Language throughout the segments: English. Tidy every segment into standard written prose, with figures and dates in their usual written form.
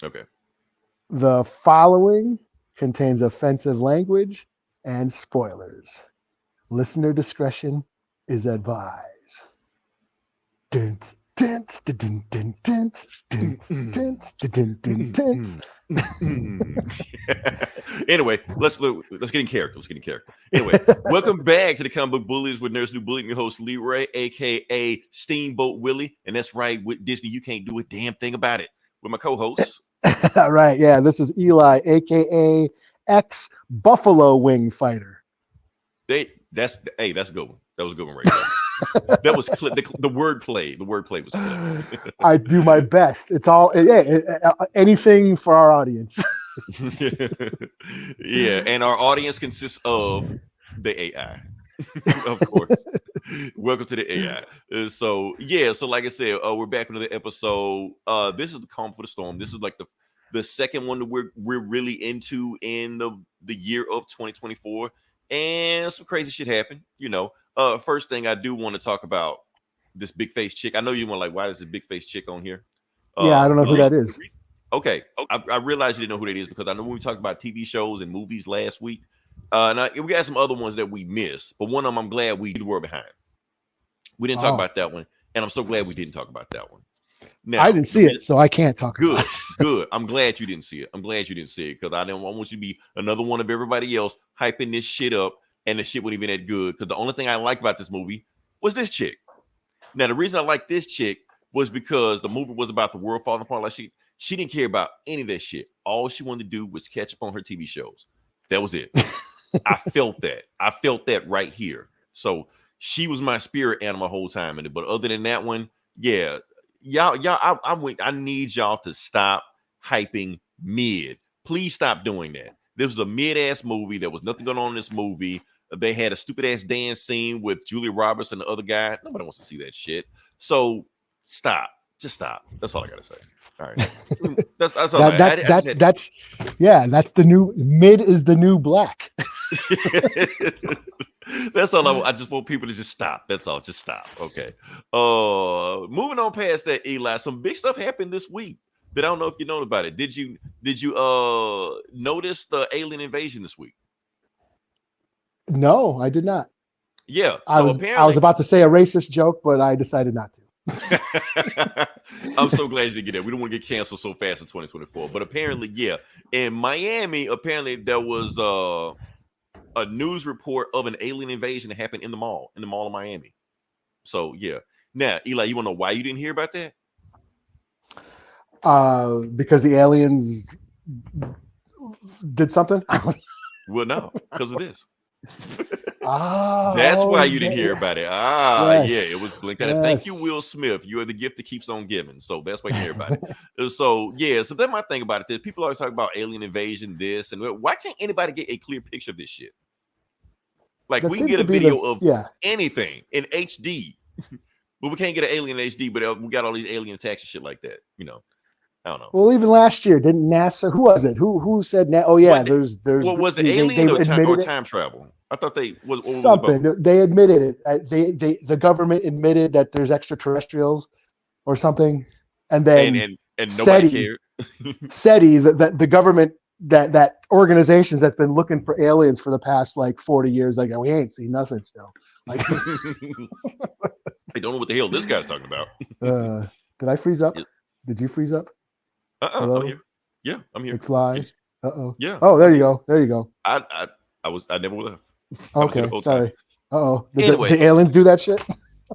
Okay. The following contains offensive language and spoilers. Listener discretion is advised. Dun, dun, dun, dun, dun, dun, dun, dun, dun, dun. Anyway, let's get in character. Let's get in character. Anyway, welcome back to the Comic Book Bullies with Nurse New Bully, your host Leroy, aka Steamboat Willie, and that's right. With Disney, you can't do a damn thing about it. With my co-hosts, Right, yeah, this is Eli, aka ex Buffalo Wing Fighter. that's a good one. That was a good one right there. That was the wordplay. The wordplay was clever. I do my best. It's all anything for our audience. Yeah, and our audience consists of the AI, of course. Welcome to the AI. So yeah, so like I said, we're back with another episode. This is the Calm for the Storm. This is like the second one that we're really into in the year of 2024, and some crazy shit happened. First thing I do want to talk about this big face chick. I know you want like, why is this big face chick on here? Yeah, I don't know who that is. Okay, I realized you didn't know who that is because I know when we talked about TV shows and movies last week, we got some other ones that we missed, but one of them I'm glad we were behind. We didn't talk about that one, and I'm so glad we didn't talk about that one. Now, I didn't see it, so I can't talk about it. Good. I'm glad you didn't see it. I'm glad you didn't see it because I want you to be another one of everybody else hyping this shit up, and the shit wasn't even that good because the only thing I liked about this movie was this chick. Now, the reason I like this chick was because the movie was about the world falling apart. Like she didn't care about any of that shit. All she wanted to do was catch up on her TV shows. That was it. I felt that. I felt that right here. So she was my spirit animal the whole time. But other than that one, yeah, y'all, I need y'all to stop hyping mid. Please stop doing that. This was a mid-ass movie. There was nothing going on in this movie. They had a stupid-ass dance scene with Julia Roberts and the other guy. Nobody wants to see that shit. So stop. Just stop. That's all I got to say. All right. That's all. That's the new mid is the new black. That's all. I just want people to just stop. That's all. Just stop. Okay. Moving on past that, Eli. Some big stuff happened this week. But I don't know if you know about it. Did you notice the alien invasion this week? No, I did not. Yeah. I was about to say a racist joke, but I decided not to. I'm so glad you didn't get that. We don't want to get canceled so fast in 2024. But apparently, yeah. In Miami, apparently there was a news report of an alien invasion that happened in the mall of Miami. So yeah. Now, Eli, you want to know why you didn't hear about that? Because the aliens did something? Well, no, because of this. That's why you didn't hear about it. Yes. Yeah, it was blinked out. Yes. Thank you, Will Smith. You are the gift that keeps on giving. So that's why you hear about it. So yeah, so that's my thing about it. People always talk about alien invasion, this and why can't anybody get a clear picture of this shit? Like that we can get a video of anything in HD, but we can't get an alien in HD. But we got all these alien attacks and shit like that. I don't know. Well, even last year, didn't NASA? Who was it? Who said? Oh yeah, there's. Well, was it alien or time travel? I thought they was something. They admitted it. The government admitted that there's extraterrestrials or something, and then and nobody cared. SETI, the government that organizations that's been looking for aliens for the past like 40 years, like we ain't seen nothing still. Like, I don't know what the hell this guy's talking about. Did I freeze up? Did you freeze up? I'm here. Yeah, I'm here. McFly. Uh-oh. Yeah. Oh, there you go. There you go. I never left. Okay, sorry. Uh-oh. Anyway, the aliens do that shit?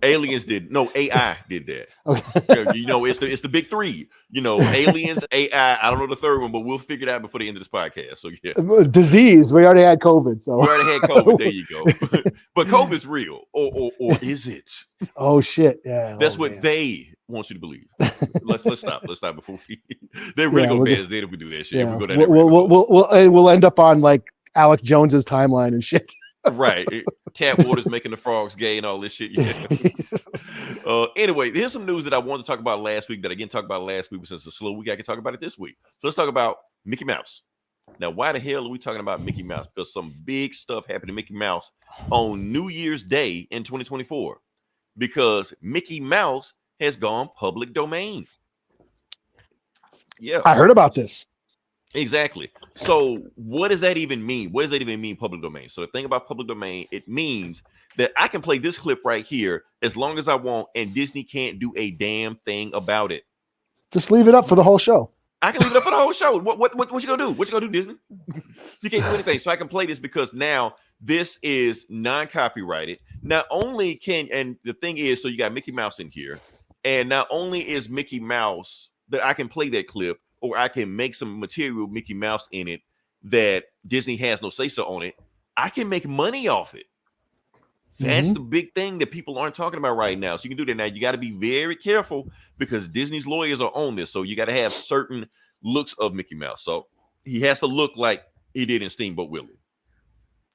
Aliens did. No, AI did that. Okay. It's the big three. Aliens, AI. I don't know the third one, but we'll figure it out before the end of this podcast. So yeah. Disease. We already had COVID. So we already had COVID. There you go. But COVID's real. Or is it? Oh shit. Yeah. That's what they want you to believe. Let's stop. Let's stop before they're really gonna ban us if we do that shit. Yeah. We'll end up on like Alex Jones's timeline and shit. Right. Tap water's making the frogs gay and all this shit. Yeah. Anyway, here's some news that I wanted to talk about last week that I didn't talk about last week, but since it's a slow week, I can talk about it this week. So let's talk about Mickey Mouse. Now, why the hell are we talking about Mickey Mouse? Because some big stuff happened to Mickey Mouse on New Year's Day in 2024. Because Mickey Mouse has gone public domain. Yeah. I heard about this. Exactly. So what does that even mean? What does that even mean, public domain? So the thing about public domain, it means that I can play this clip right here as long as I want, and Disney can't do a damn thing about it. Just leave it up for the whole show. I can leave it up for the whole show. What you gonna do? What you gonna do, Disney? You can't do anything. So I can play this because now this is non-copyrighted. Not only can, and the thing is, so you got Mickey Mouse in here, and not only is Mickey Mouse that I can play that clip, or I can make some material Mickey Mouse in it that Disney has no say-so on it, I can make money off it. That's the big thing that people aren't talking about right now. So you can do that now. You got to be very careful because Disney's lawyers are on this. So you got to have certain looks of Mickey Mouse. So he has to look like he did in Steamboat Willie.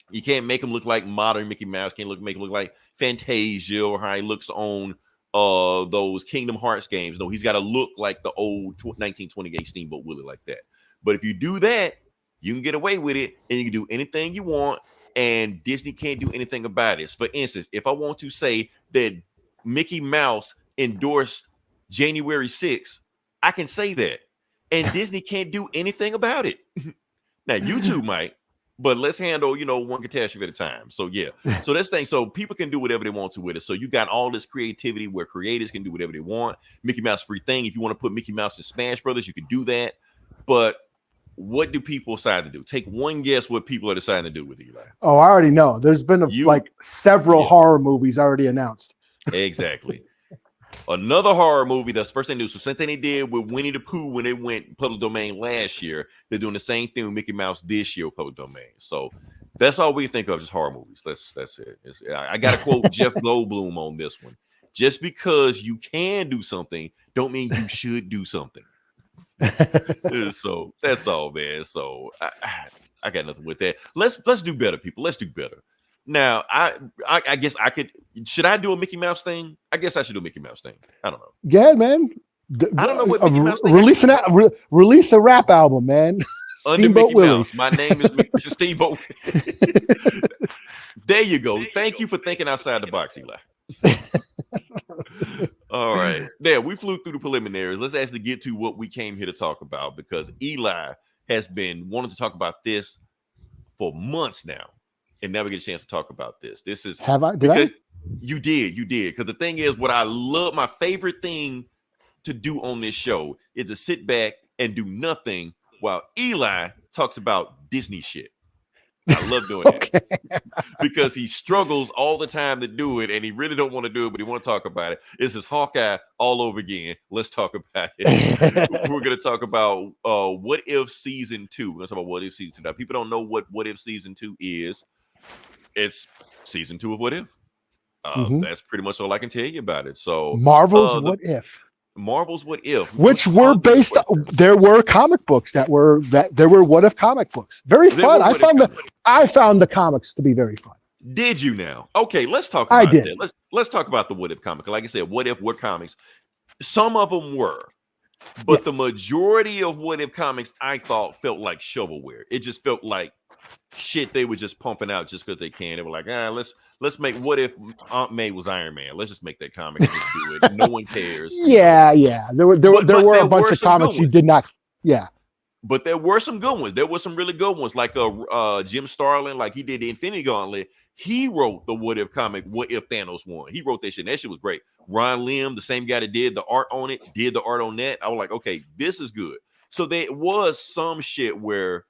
You can't make him look like modern Mickey Mouse. Can't make him look like Fantasia or how he looks on those Kingdom Hearts games. No, he's got to look like the old 1928 Steamboat Willie like that. But if you do that, you can get away with it and you can do anything you want. And Disney can't do anything about it. For instance, if I want to say that Mickey Mouse endorsed January 6th, I can say that. And Disney can't do anything about it. Now, YouTube might, but let's handle, one catastrophe at a time. So, yeah. So that's the thing. So people can do whatever they want to with it. So you got all this creativity where creators can do whatever they want. Mickey Mouse free thing. If you want to put Mickey Mouse in Smash Brothers, you can do that. But what do people decide to do? Take one guess what people are deciding to do with Eli. Oh, I already know. There's been several horror movies already announced. Exactly. Another horror movie, that's the first thing they do. So same thing they did with Winnie the Pooh when they went public domain last year. They're doing the same thing with Mickey Mouse this year with public domain. So that's all we think of, just horror movies. That's it. I got to quote Jeff Goldblum on this one. Just because you can do something don't mean you should do something. So that's all, man. So I got nothing with that. Let's do better, people. Let's do better. Now, I guess I could. Should I do a Mickey Mouse thing? I guess I should do a Mickey Mouse thing. I don't know. Yeah, man. I don't know what Mickey Mouse thing. Release a rap album, man. Under Mickey Mouse. My name is Mr. Steamboat. There you go. Thank you for thinking outside the box, Eli. All right. There, we flew through the preliminaries. Let's actually get to what we came here to talk about, because Eli has been wanting to talk about this for months now and never get a chance to talk about this. This is Did I? You did. Because the thing is, what I love, my favorite thing to do on this show is to sit back and do nothing while Eli talks about Disney shit. I love doing that because he struggles all the time to do it, and he really don't want to do it, but he want to talk about it. This is Hawkeye all over again. Let's talk about it. We're going to talk about What If Season 2. We're going to talk about What If Season 2. Now, people don't know what If Season 2 is. It's Season 2 of What If. That's pretty much all I can tell you about it. So Marvel's What If. Marvel's What If, which were based on, there were comic books there were What If comic books. Very fun. I found the comics to be very fun. Did you now? Okay, let's talk about that. Let's talk about the What If comic. Like I said, What If were comics. Some of them were, but the majority of What If comics I thought felt like shovelware. It just felt like shit they were just pumping out just because they can. They were like, let's make What If Aunt May was Iron Man. Let's just make that comic and just do it. No one cares. Yeah. There were a bunch of comics you did not. Yeah. But there were some good ones. There were some really good ones, like Jim Starlin, like he did the Infinity Gauntlet. He wrote the What If comic, What If Thanos won. He wrote that shit, and that shit was great. Ron Lim, the same guy that did the art on it, did the art on that. I was like, okay, this is good. So there was some shit where,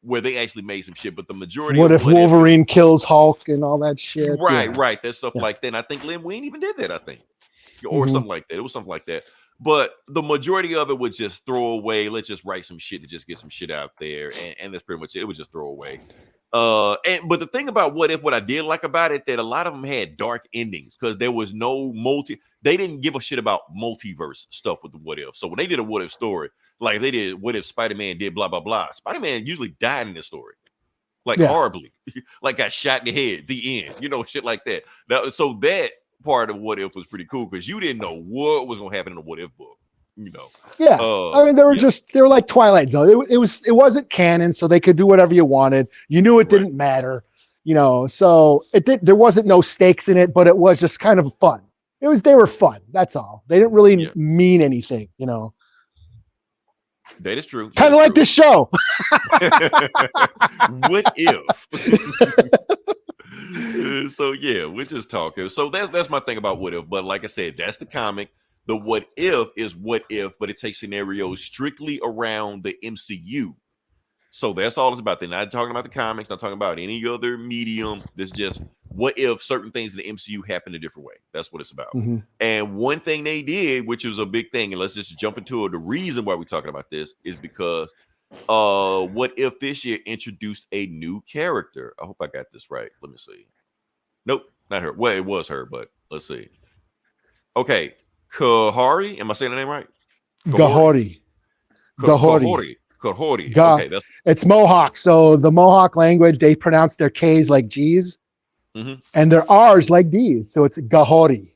where they actually made some shit, but the majority What if Wolverine kills Hulk and all that shit? Right. That stuff like that. And I think Lin Wein even did that, I think. Or something like that. It was something like that. But the majority of it was just throw away. Let's just write some shit to just get some shit out there. And that's pretty much it. It was just throw away. But the thing about what I did like about it, that a lot of them had dark endings because there was no they didn't give a shit about multiverse stuff with the What If. So when they did a What If story, like they did What If Spider-Man did blah blah blah, Spider-Man usually died in this story, like horribly, like got shot in the head, the end, shit like that. So that part of What If was pretty cool because you didn't know what was gonna happen in the What If book. Yeah. I mean, they were like Twilight Zone. It wasn't canon, so they could do whatever you wanted. You knew it didn't matter, so there wasn't no stakes in it, but it was just kind of fun. They were fun. That's all. They didn't really mean anything, That is true. Kind of like this show. What if? So yeah, we're just talking. So that's my thing about what if. But like I said, that's the comic. The what if is what if, but it takes scenarios strictly around the MCU. So that's all it's about. They're not talking about the comics, not talking about any other medium. This just what if certain things in the MCU happen a different way. That's what it's about. Mm-hmm. And one thing they did, which was a big thing, and let's just jump into it. The reason why we're talking about this is because what if this year introduced a new character? I hope I got this right. Let me see. Nope, not her. Well, it was her, but let's see. Okay, Kahari. Am I saying the name right? Gahori. Kahori. Okay, it's Mohawk. So the Mohawk language, they pronounce their K's like G's, and their R's like D's. So it's Gahori.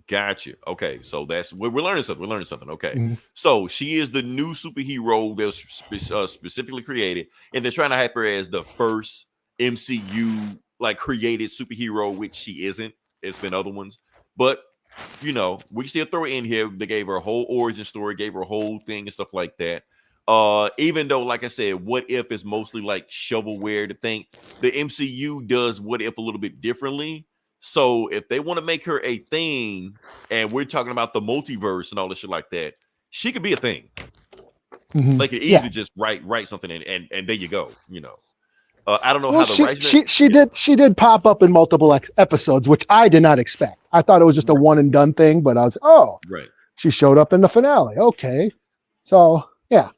Gotcha. Okay, so that's we're learning something. We're learning something. Okay, so she is the new superhero that's specifically created, and they're trying to hype her as the first MCU like created superhero, which she isn't. It's been other ones, but you know we still throw it in here. They gave her a whole origin story, gave her a whole thing and stuff like that. Even though, like I said, what if is mostly like shovelware to think, the MCU does what if a little bit differently. So if they want to make her a thing, and we're talking about the multiverse and all this shit like that, she could be a thing. They could easily just write something and there you go. You know, I don't know how the she did pop up in multiple episodes, which I did not expect. I thought it was just a one and done thing, but I was she showed up in the finale. Okay, so yeah.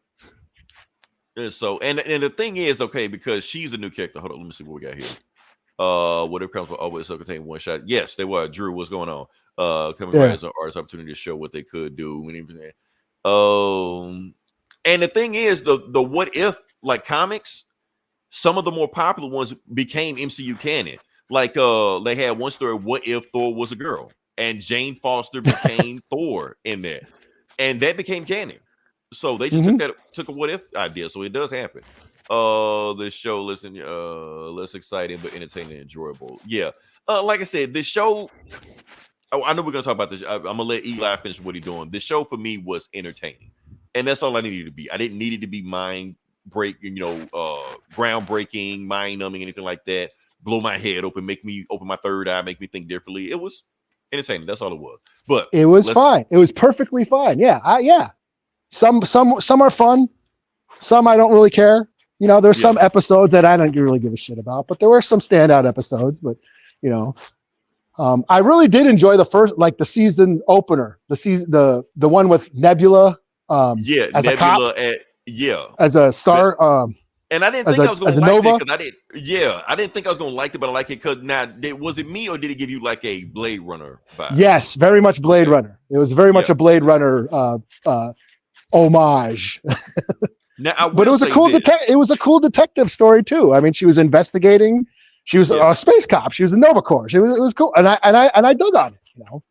And so and the thing is, okay, because she's a new character. Hold on, let me see what we got here. Whatever comes from always contain one shot. Yes, they were. Drew, what's going on? Coming right as an artist opportunity to show what they could do and everything. And the thing is, the what if like comics, some of the more popular ones became MCU canon. Like they had one story, what if Thor was a girl? And Jane Foster became Thor in there. And that became canon. So they just took a what if idea. So it does happen. This show, listen, less exciting but entertaining and enjoyable. Yeah. Like I said, this show. Oh, I know we're gonna talk about this. I'm gonna let Eli finish what he's doing. This show for me was entertaining, and that's all I needed to be. I didn't need it to be mind breaking, groundbreaking, mind numbing, anything like that. Blow my head open, make me open my third eye, make me think differently. It was entertaining. That's all it was. But it was fine. It was perfectly fine. Yeah. Some are fun. Some I don't really care. You know, there's some episodes that I don't really give a shit about, but there were some standout episodes. But you know, I really did enjoy the first, like the season opener, the one with Nebula. As Nebula, a cop, as a star. And I didn't think I was going to like it because I didn't think I was going to like it, but I like it because now, was it me or did it give you like a Blade Runner vibe? Yes, very much Blade Runner. It was very much a Blade Runner homage. Now, but it was a cool detective story too. I mean, she was investigating. She was a space cop. She was a Nova Corps. It was cool, and I dug on it. You know.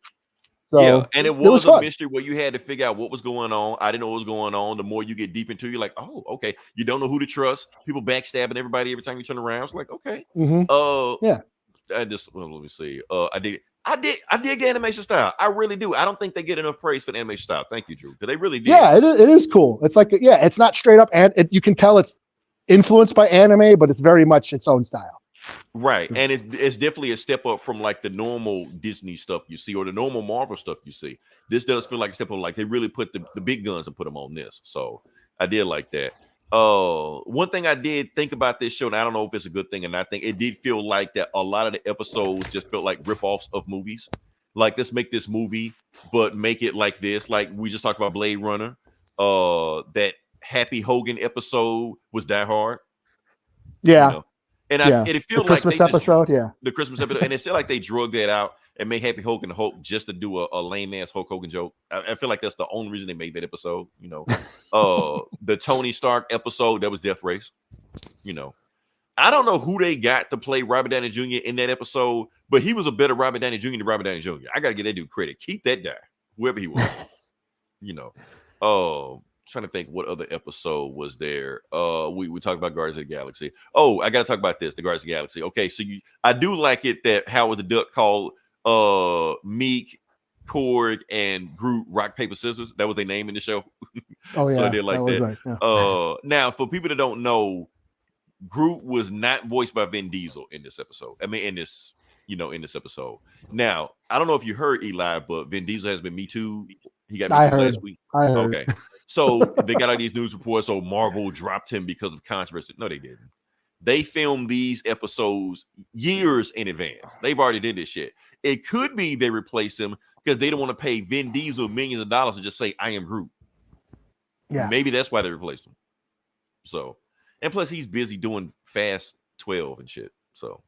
So and it was a mystery where you had to figure out what was going on. I didn't know what was going on. The more you get deep into it, you're like, oh, okay. You don't know who to trust. People backstabbing everybody every time you turn around. It's like, okay. Let me see. I dig the animation style. I really do. I don't think they get enough praise for the animation style. Thank you, Drew, because they really do. Yeah, it is cool. It's like, it's not straight up, and you can tell it's influenced by anime, but it's very much its own style. Right, and it's definitely a step up from like the normal Disney stuff you see or the normal Marvel stuff you see. This does feel like a step up. Like they really put the big guns and put them on this. So I did like that. One thing I did think about this show, and I don't know if it's a good thing, and I think it did feel like that a lot of the episodes just felt like ripoffs of movies. Like, let's make this movie, but make it like this. Like we just talked about Blade Runner. That Happy Hogan episode was Die Hard. Yeah. You know? And it feels like the Christmas episode, the Christmas episode, and it's still like they drug that out and made Happy Hogan Hulk just to do a lame ass Hulk Hogan joke. I feel like that's the only reason they made that episode. You know, the Tony Stark episode that was Death Race. You know, I don't know who they got to play Robert Downey Jr. in that episode, but he was a better Robert Downey Jr. than Robert Downey Jr. I gotta give that dude credit. Keep that guy, whoever he was. You know, trying to think what other episode was there. We talked about Guardians of the Galaxy. Oh, I gotta talk about this, the Guardians of the Galaxy. Okay, so I do like it that Howard the Duck called Meek, Korg, and Groot rock, paper, scissors. That was their name in the show. Oh So yeah, I did like that was that. right. Yeah. Now for people that don't know, Groot was not voiced by Vin Diesel in this episode. I mean, in this episode. Now, I don't know if you heard Eli, but Vin Diesel has been Me Too. He got Me I Too heard. last week. I heard. Okay. So they got all these news reports. So Marvel dropped him because of controversy. No, they didn't. They filmed these episodes years in advance. They've already did this shit. It could be they replace him because they don't want to pay Vin Diesel millions of dollars to just say, I am Groot. Yeah. Maybe that's why they replaced him. So, and plus he's busy doing Fast 12 and shit. So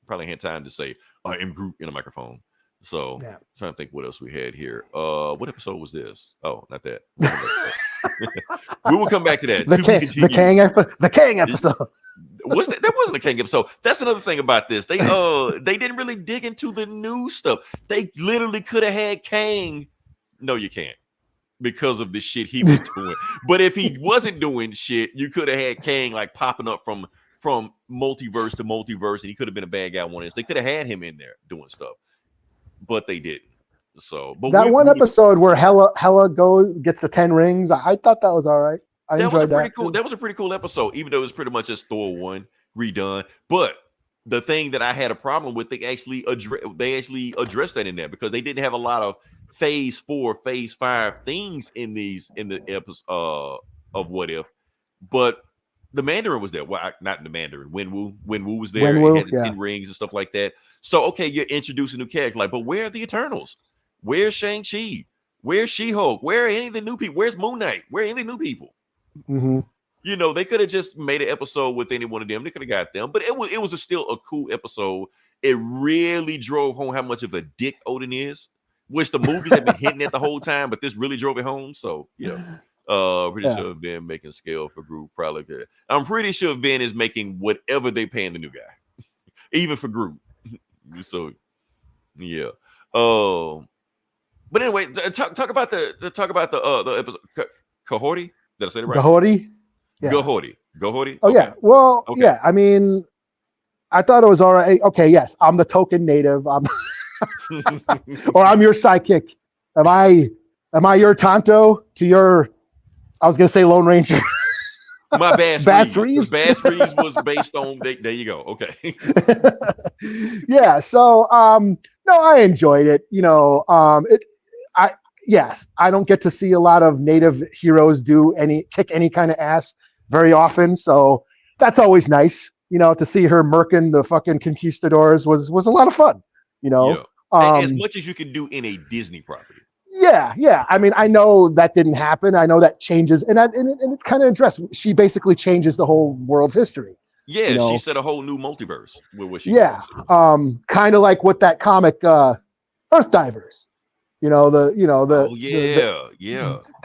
probably had time to say, I am Groot in a microphone. So trying to think what else we had here. What episode was this? Oh, not that. We will come back to that. The Kang episode. Was that wasn't a Kang episode. That's another thing about this. They didn't really dig into the new stuff. They literally could have had Kang. No, you can't. Because of the shit he was doing. But if he wasn't doing shit, you could have had Kang like popping up from multiverse to multiverse, and he could have been a bad guy one. They could have had him in there doing stuff, but they didn't. So, but that one episode where Hela gets the 10 rings, I thought that was all right. I enjoyed that. That was a pretty cool episode, even though it was pretty much just Thor 1 redone. But the thing that I had a problem with, they actually addressed that in there because they didn't have a lot of phase 4, phase 5 things in the episode of What If. But the Mandarin was there. Well, not the Mandarin. Wenwu was there. He had the 10 rings and stuff like that. So, okay, you're introducing new characters. Like, but where are the Eternals? Where's Shang-Chi? Where's She-Hulk? Where are any of the new people? Where's Moon Knight? Where are any of the new people? Mm-hmm. You know, they could have just made an episode with any one of them. They could have got them. But it was still a cool episode. It really drove home how much of a dick Odin is, which the movies have been hinting at the whole time, but this really drove it home. So, pretty sure Vin making scale for Groot probably good. I'm pretty sure Vin is making whatever they paying the new guy, even for Groot. So, yeah. But anyway, talk about the episode. Kahorti? Did I say it right? Kahorti? Yeah. Kahorti? Oh, okay. Yeah. Well, yeah. I mean, I thought it was all right. Okay, yes. I'm the token native. Or I'm your sidekick. Am I your Tonto to your, I was going to say Lone Ranger. My Bass Reeves. Bass Reeves was based on, there you go. Okay. Yeah. So, no, I enjoyed it. You know, I don't get to see a lot of native heroes kick any kind of ass very often. So that's always nice, you know, to see her murking the fucking conquistadors was a lot of fun, you know. Yeah. As much as you can do in a Disney property. Yeah. I mean, I know that didn't happen. I know that changes, and it's kind of addressed. She basically changes the whole world's history. Yeah, you know? She set a whole new multiverse with what she kind of like what that comic Earth Divers.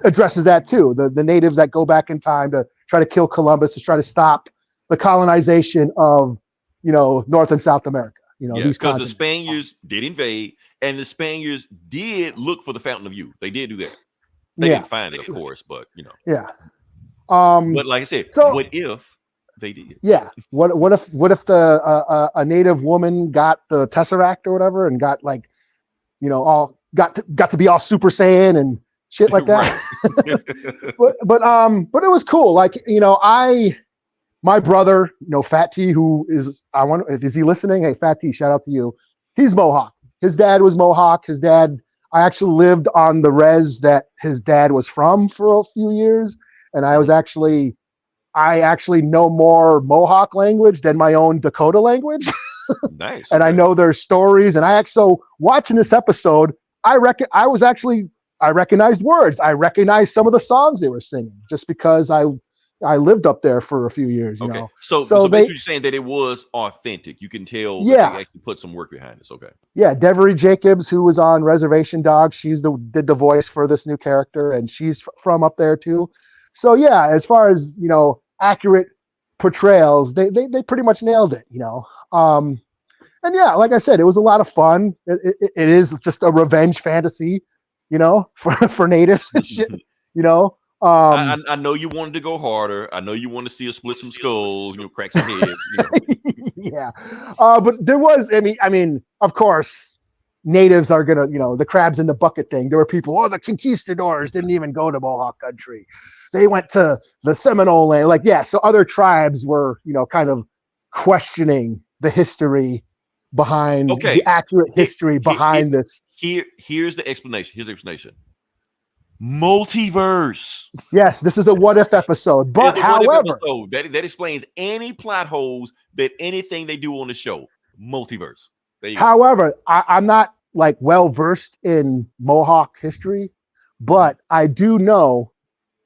Addresses that too. The natives that go back in time to try to kill Columbus, to try to stop the colonization of, North and South America. Because the Spaniards did invade, and the Spaniards did look for the Fountain of Youth. They did do that. They didn't find it, of course, but Yeah. But like I said, what if they did? Yeah. What if the a native woman got the Tesseract or whatever and got all got to be all Super Saiyan and shit like that. but it was cool. My brother, Fat T, who is, is he listening? Hey, Fat T, shout out to you. He's Mohawk. His dad was Mohawk. I actually lived on the res that his dad was from for a few years. And I actually know more Mohawk language than my own Dakota language. Nice. And I know their stories. And so watching this episode, I recognized words. I recognized some of the songs they were singing just because I lived up there for a few years. You know? So basically you're saying that it was authentic. You can tell that they actually put some work behind this. Okay. Yeah, Devery Jacobs, who was on Reservation Dogs, did the voice for this new character, and she's from up there too. So yeah, as far as accurate portrayals, they pretty much nailed it. And yeah, like I said, it was a lot of fun. It is just a revenge fantasy, for natives and shit. I know you wanted to go harder. I know you want to see us split some skulls, crack some heads. Yeah, but there was. I mean, of course, natives are gonna, the crabs in the bucket thing. There were people, the conquistadors didn't even go to Mohawk country. They went to the Seminole land. So other tribes were, kind of questioning the history behind the accurate history behind this. Here's the explanation. Here's the explanation. Multiverse. Yes, this is a what if episode. But however, that explains any plot holes that anything they do on the show. Multiverse. However, I'm not like well versed in Mohawk history, but I do know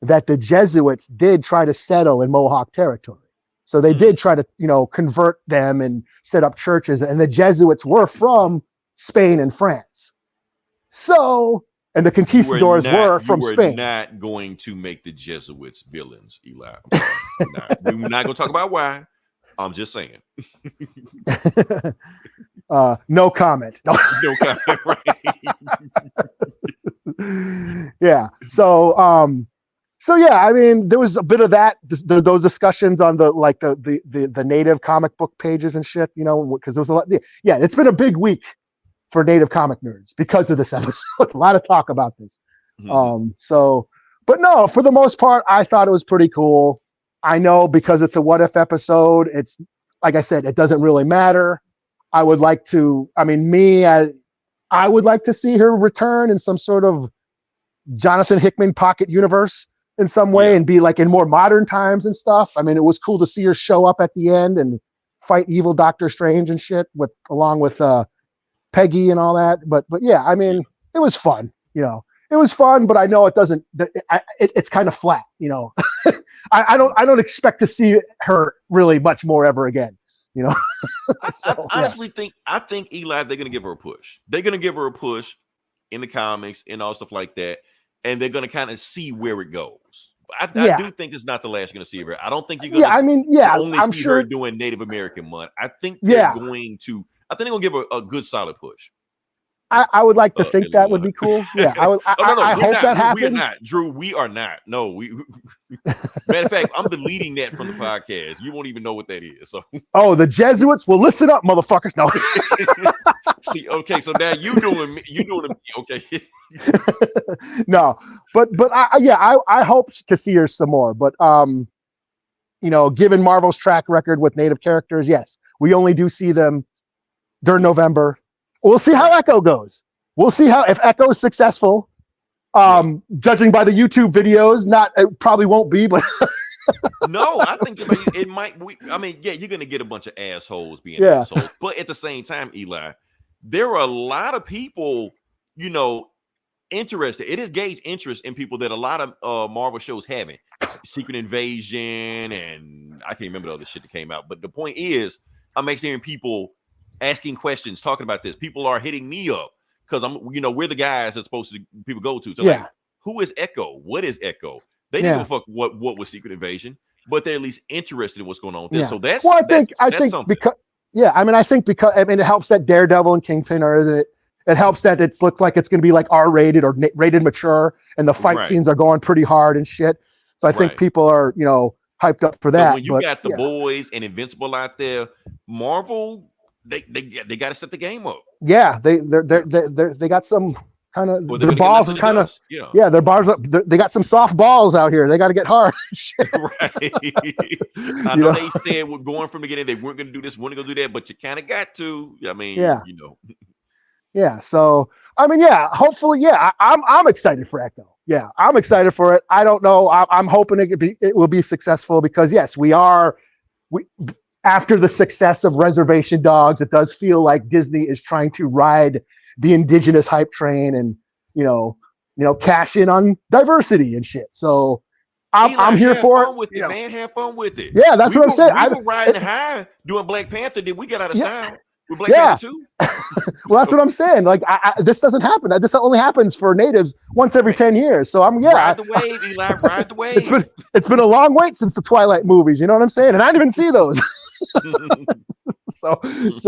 that the Jesuits did try to settle in Mohawk territory. So they did try to, convert them and set up churches. And the Jesuits were from Spain and France. So, and the conquistadors were from Spain. We're not going to make the Jesuits villains, Eli. We're not going to talk about why. I'm just saying. No comment. No comment, right? Yeah. So yeah, I mean, there was a bit of that, those discussions on the native comic book pages and shit, because there was a lot. Yeah, it's been a big week for native comic nerds because of this episode. A lot of talk about this. But no, for the most part, I thought it was pretty cool. I know because it's a what if episode, it's like I said, it doesn't really matter. I would like to, I would like to see her return in some sort of Jonathan Hickman pocket universe in some way and be like in more modern times and stuff. I mean, it was cool to see her show up at the end and fight evil Doctor Strange and shit along with Peggy and all that. But yeah, I mean, it was fun, it was fun, but I know it doesn't, it's kind of flat, I don't expect to see her really much more ever again, I honestly think Eli, they're going to give her a push. They're going to give her a push in the comics and all stuff like that. And they're going to kind of see where it goes. I do think it's not the last you're going to see of her. I don't think you're going to only see her doing Native American month. I think they're going to give her a good solid push. I would like to think that would be cool. Yeah, I would. I hope that happens. We are not, Drew. We are not. No, matter of fact, I'm deleting that from the podcast. You won't even know what that is. So. Oh, the Jesuits? Well, listen up, motherfuckers. No. See, okay, so now you doing me. Okay. No, but I hope to see her some more. But given Marvel's track record with native characters, yes, we only do see them during November. We'll see how Echo goes. We'll see if Echo is successful. Judging by the YouTube videos, it probably won't be, but no, I think it might. You're gonna get a bunch of assholes being assholes, but at the same time, Eli, there are a lot of people, interested. It has gauged interest in people that a lot of Marvel shows haven't. Secret Invasion, and I can't remember the other shit that came out. But the point is, I'm actually hearing people asking questions, talking about this. People are hitting me up because we're the guys that's supposed to people go to. So like, who is Echo? What is Echo? They didn't give a fuck what was Secret Invasion, but they're at least interested in what's going on with this. So that's I think because it helps that Daredevil and Kingpin are, isn't it? It helps that it looks like it's going to be like R-rated or rated mature, and the fight scenes are going pretty hard and shit. So I think people are, hyped up for that. So when you got the boys and Invincible out there, Marvel. They got to set the game up. Yeah, they got some kind of their balls are kind of their bars up. They got some soft balls out here. They got to get hard. Right. I know they said we're going from the beginning. They weren't going to do this, weren't going to do that, but you kind of got to. I mean, Yeah. So hopefully, I'm excited for Echo. Yeah, I'm excited for it. I don't know. I'm hoping it will be successful because yes, we after the success of Reservation Dogs, it does feel like Disney is trying to ride the indigenous hype train and, cash in on diversity and shit. So I'm here for it. Man, have fun with it. Yeah, that's what I'm saying. We were riding high doing Black Panther. Did we get out of style? With Black Panther too? Well, that's what I'm saying. Like, this doesn't happen. This only happens for natives once every 10 years. So ride the wave, Eli. Ride the wave. It's been a long wait since the Twilight movies. You know what I'm saying? And I didn't even see those. so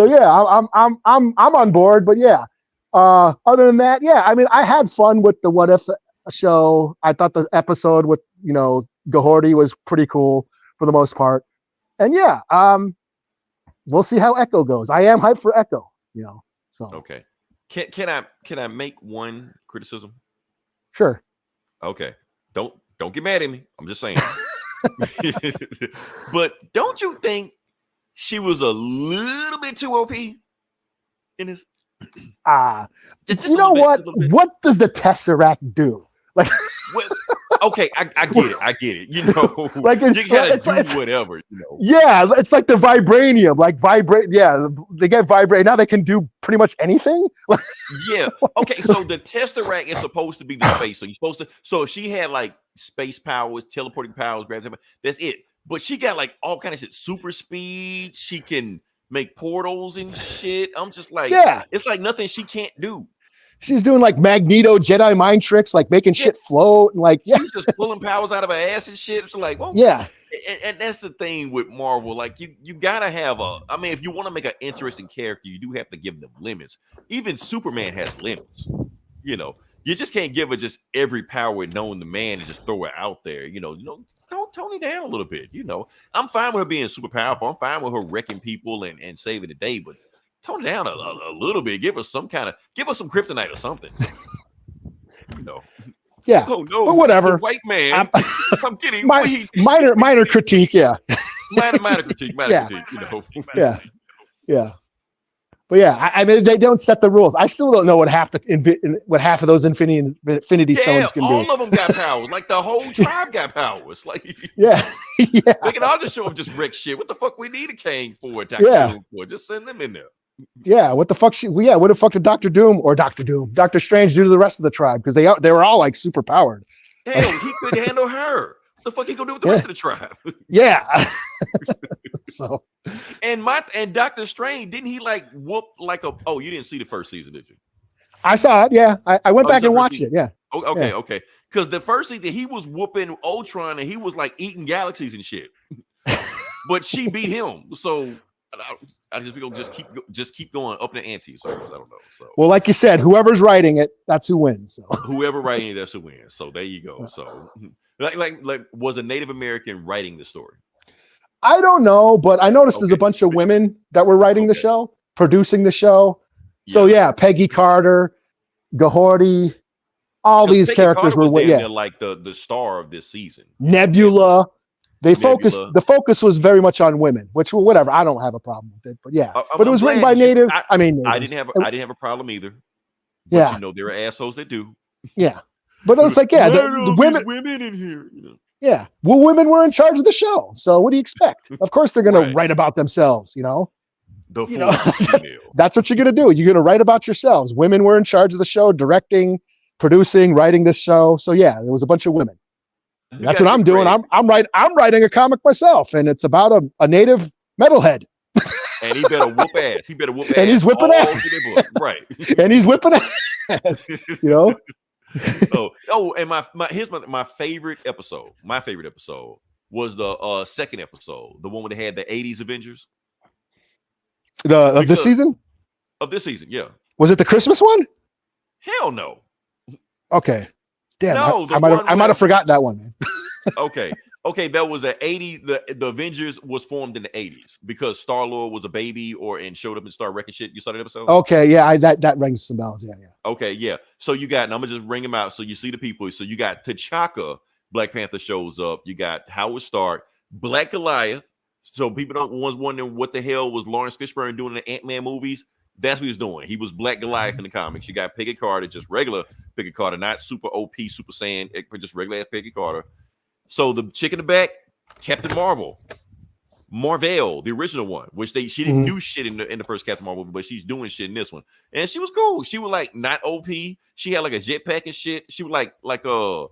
yeah, I'm on board. But yeah, other than that, I had fun with the What If show. I thought the episode with Gahorty was pretty cool for the most part. And we'll see how Echo goes. I am hyped for Echo. So okay. Can I make one criticism? Sure. Okay. Don't get mad at me. I'm just saying. But don't you think she was a little bit too OP in this? Just you know what? What does the Tesseract do? Like, well, okay, I get it. You know, like you gotta do whatever. You know, yeah, it's like the vibranium, like vibrate. Yeah, they get vibrate. Now they can do pretty much anything. Yeah. Okay, so the Tesseract is supposed to be the space. So you're supposed to. So if she had like space powers, teleporting powers, gravity, that's it. But she got like all kind of shit, super speed. She can make portals and shit. I'm just like, yeah, it's like nothing she can't do. She's doing like Magneto Jedi mind tricks, like making shit float, and like she's just pulling powers out of her ass and shit. It's like, well, yeah. And that's the thing with Marvel. Like you gotta have I mean, if you want to make an interesting character, you do have to give them limits. Even Superman has limits. You know, you just can't give her just every power known to man and just throw it out there. You know, don't tone it down a little bit. You know, I'm fine with her being super powerful. I'm fine with her wrecking people and saving the day, but tone it down a little bit. Give us some kryptonite or something. You know. Yeah. Oh no. But whatever. White man. I'm kidding. Minor critique. Yeah. minor critique. Yeah. Critique. You know. Yeah. But yeah, I mean, they don't set the rules. I still don't know what half of those Infinity Stones can be. All of them got powers. Like the whole tribe got powers. Like yeah. They can all just show up, just wreck shit. What the fuck we need a Kang for? For? Just send them in there. Yeah, what the fuck? What the fuck did Doctor Strange do to the rest of the tribe? Because they were all like super powered. Hell, he couldn't handle her. What the fuck he gonna do with the rest of the tribe? Yeah. So, and Doctor Strange, didn't he like whoop like a? Oh, you didn't see the first season, did you? I saw it. Yeah, I went back and watched it. Yeah. Okay. Because the first season he was whooping Ultron and he was like eating galaxies and shit. But she beat him, so. I just keep going up in the ante. So I don't know. So well, like you said, whoever's writing it, that's who wins. So whoever writing it, that's who wins. So there you go. So like was a Native American writing the story? I don't know, but I noticed there's a bunch of women that were writing the show, producing the show. So yeah, Peggy Carter, Gahorty, all these Peggy characters Carter were like the star of this season. Nebula. The focus was very much on women, which whatever. I don't have a problem with it, but yeah. But it was written by Native. I didn't have a problem either. But you know, there are assholes that do. Yeah. But it's like, the women in here. You know? Yeah. Well, women were in charge of the show. So what do you expect? Of course they're gonna write about themselves, you know. That's what you're gonna do. You're gonna write about yourselves. Women were in charge of the show, directing, producing, writing this show. So yeah, there was a bunch of women. That's what I'm doing. I'm writing a comic myself, and it's about a native metalhead. And he better whoop ass. He better whoop ass. And he's whipping ass. Right. And he's whipping ass. You know. And my favorite episode. My favorite episode was the second episode, the one where they had the '80s Avengers. Of this season. Of this season, yeah. Was it the Christmas one? Hell no. Okay. Damn, no, I might have forgotten that one, man. Okay, that was the '80s. The Avengers was formed in the '80s because Star-Lord was a baby and showed up and started wrecking shit. You saw that episode? Okay, yeah, that rings some bells. Yeah. Okay, yeah. So you got, and I'm gonna just ring them out so you see the people. So you got T'Chaka, Black Panther shows up. You got Howard Stark, Black Goliath. So people don't was wondering what the hell was Lawrence Fishburne doing in the Ant-Man movies. That's what he was doing. He was Black Goliath in the comics. You got Peggy Carter, just regular Peggy Carter, not super OP, Super Saiyan, just regular ass Peggy Carter. So the chick in the back, Captain Marvel, the original one, which she didn't do shit in the first Captain Marvel movie, but she's doing shit in this one, and she was cool. She was like not OP. She had like a jetpack and shit. She was like one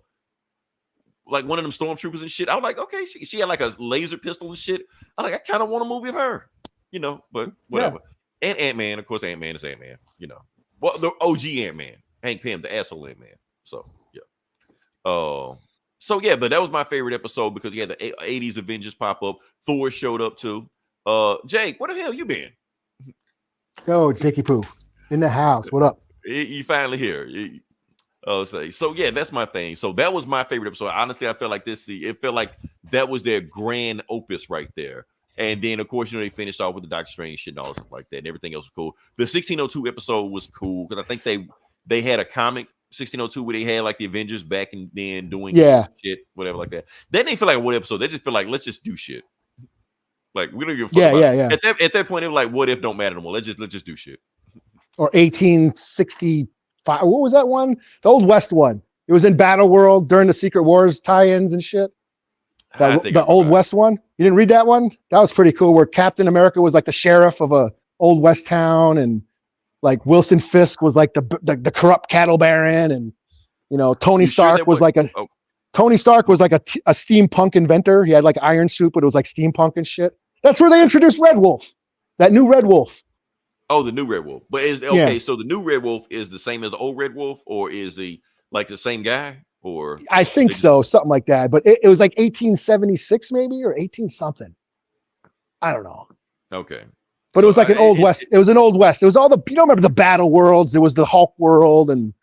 of them stormtroopers and shit. I was like, okay, she had like a laser pistol and shit. I kind of want a movie of her, you know, but whatever. Yeah. And Ant-Man, of course, Ant-Man is Ant-Man, you know. Well, the OG Ant-Man, Hank Pym, the asshole Ant-Man. So, yeah. But that was my favorite episode because you had the 80s Avengers pop up. Thor showed up too. Jake, where the hell you been? Yo, Jakey Poo, in the house. What up? You finally here. So yeah, that's my thing. So that was my favorite episode. Honestly, I felt like it felt like that was their grand opus right there. And then, of course, they finished off with the Doctor Strange shit and all stuff like that. And everything else was cool. The 1602 episode was cool because I think they had a comic 1602 where they had like the Avengers back and then doing shit, whatever like that. They didn't feel like a what episode. They just feel like, let's just do shit. Like, we don't give a fuck about it. At that point, it was like, what if don't matter no more. Let's just do shit. Or 1865. What was that one? The Old West one. It was in Battle World during the Secret Wars tie-ins and shit. The Old West one. You didn't read that one? That was pretty cool. Where Captain America was like the sheriff of a Old West town, and like Wilson Fisk was like the corrupt cattle baron, and Tony Stark was like a steampunk inventor. He had like iron suit, but it was like steampunk and shit. That's where they introduced Red Wolf. That new Red Wolf. Oh, the new Red Wolf. But so the new Red Wolf is the same as the old Red Wolf, or is he like the same guy? Or I think so, something like that. But it was like 1876 maybe, or 18 something. I don't know. Okay. But it was like an Old West. It was an Old West. It was all remember the Battle Worlds. There was the Hulk world, and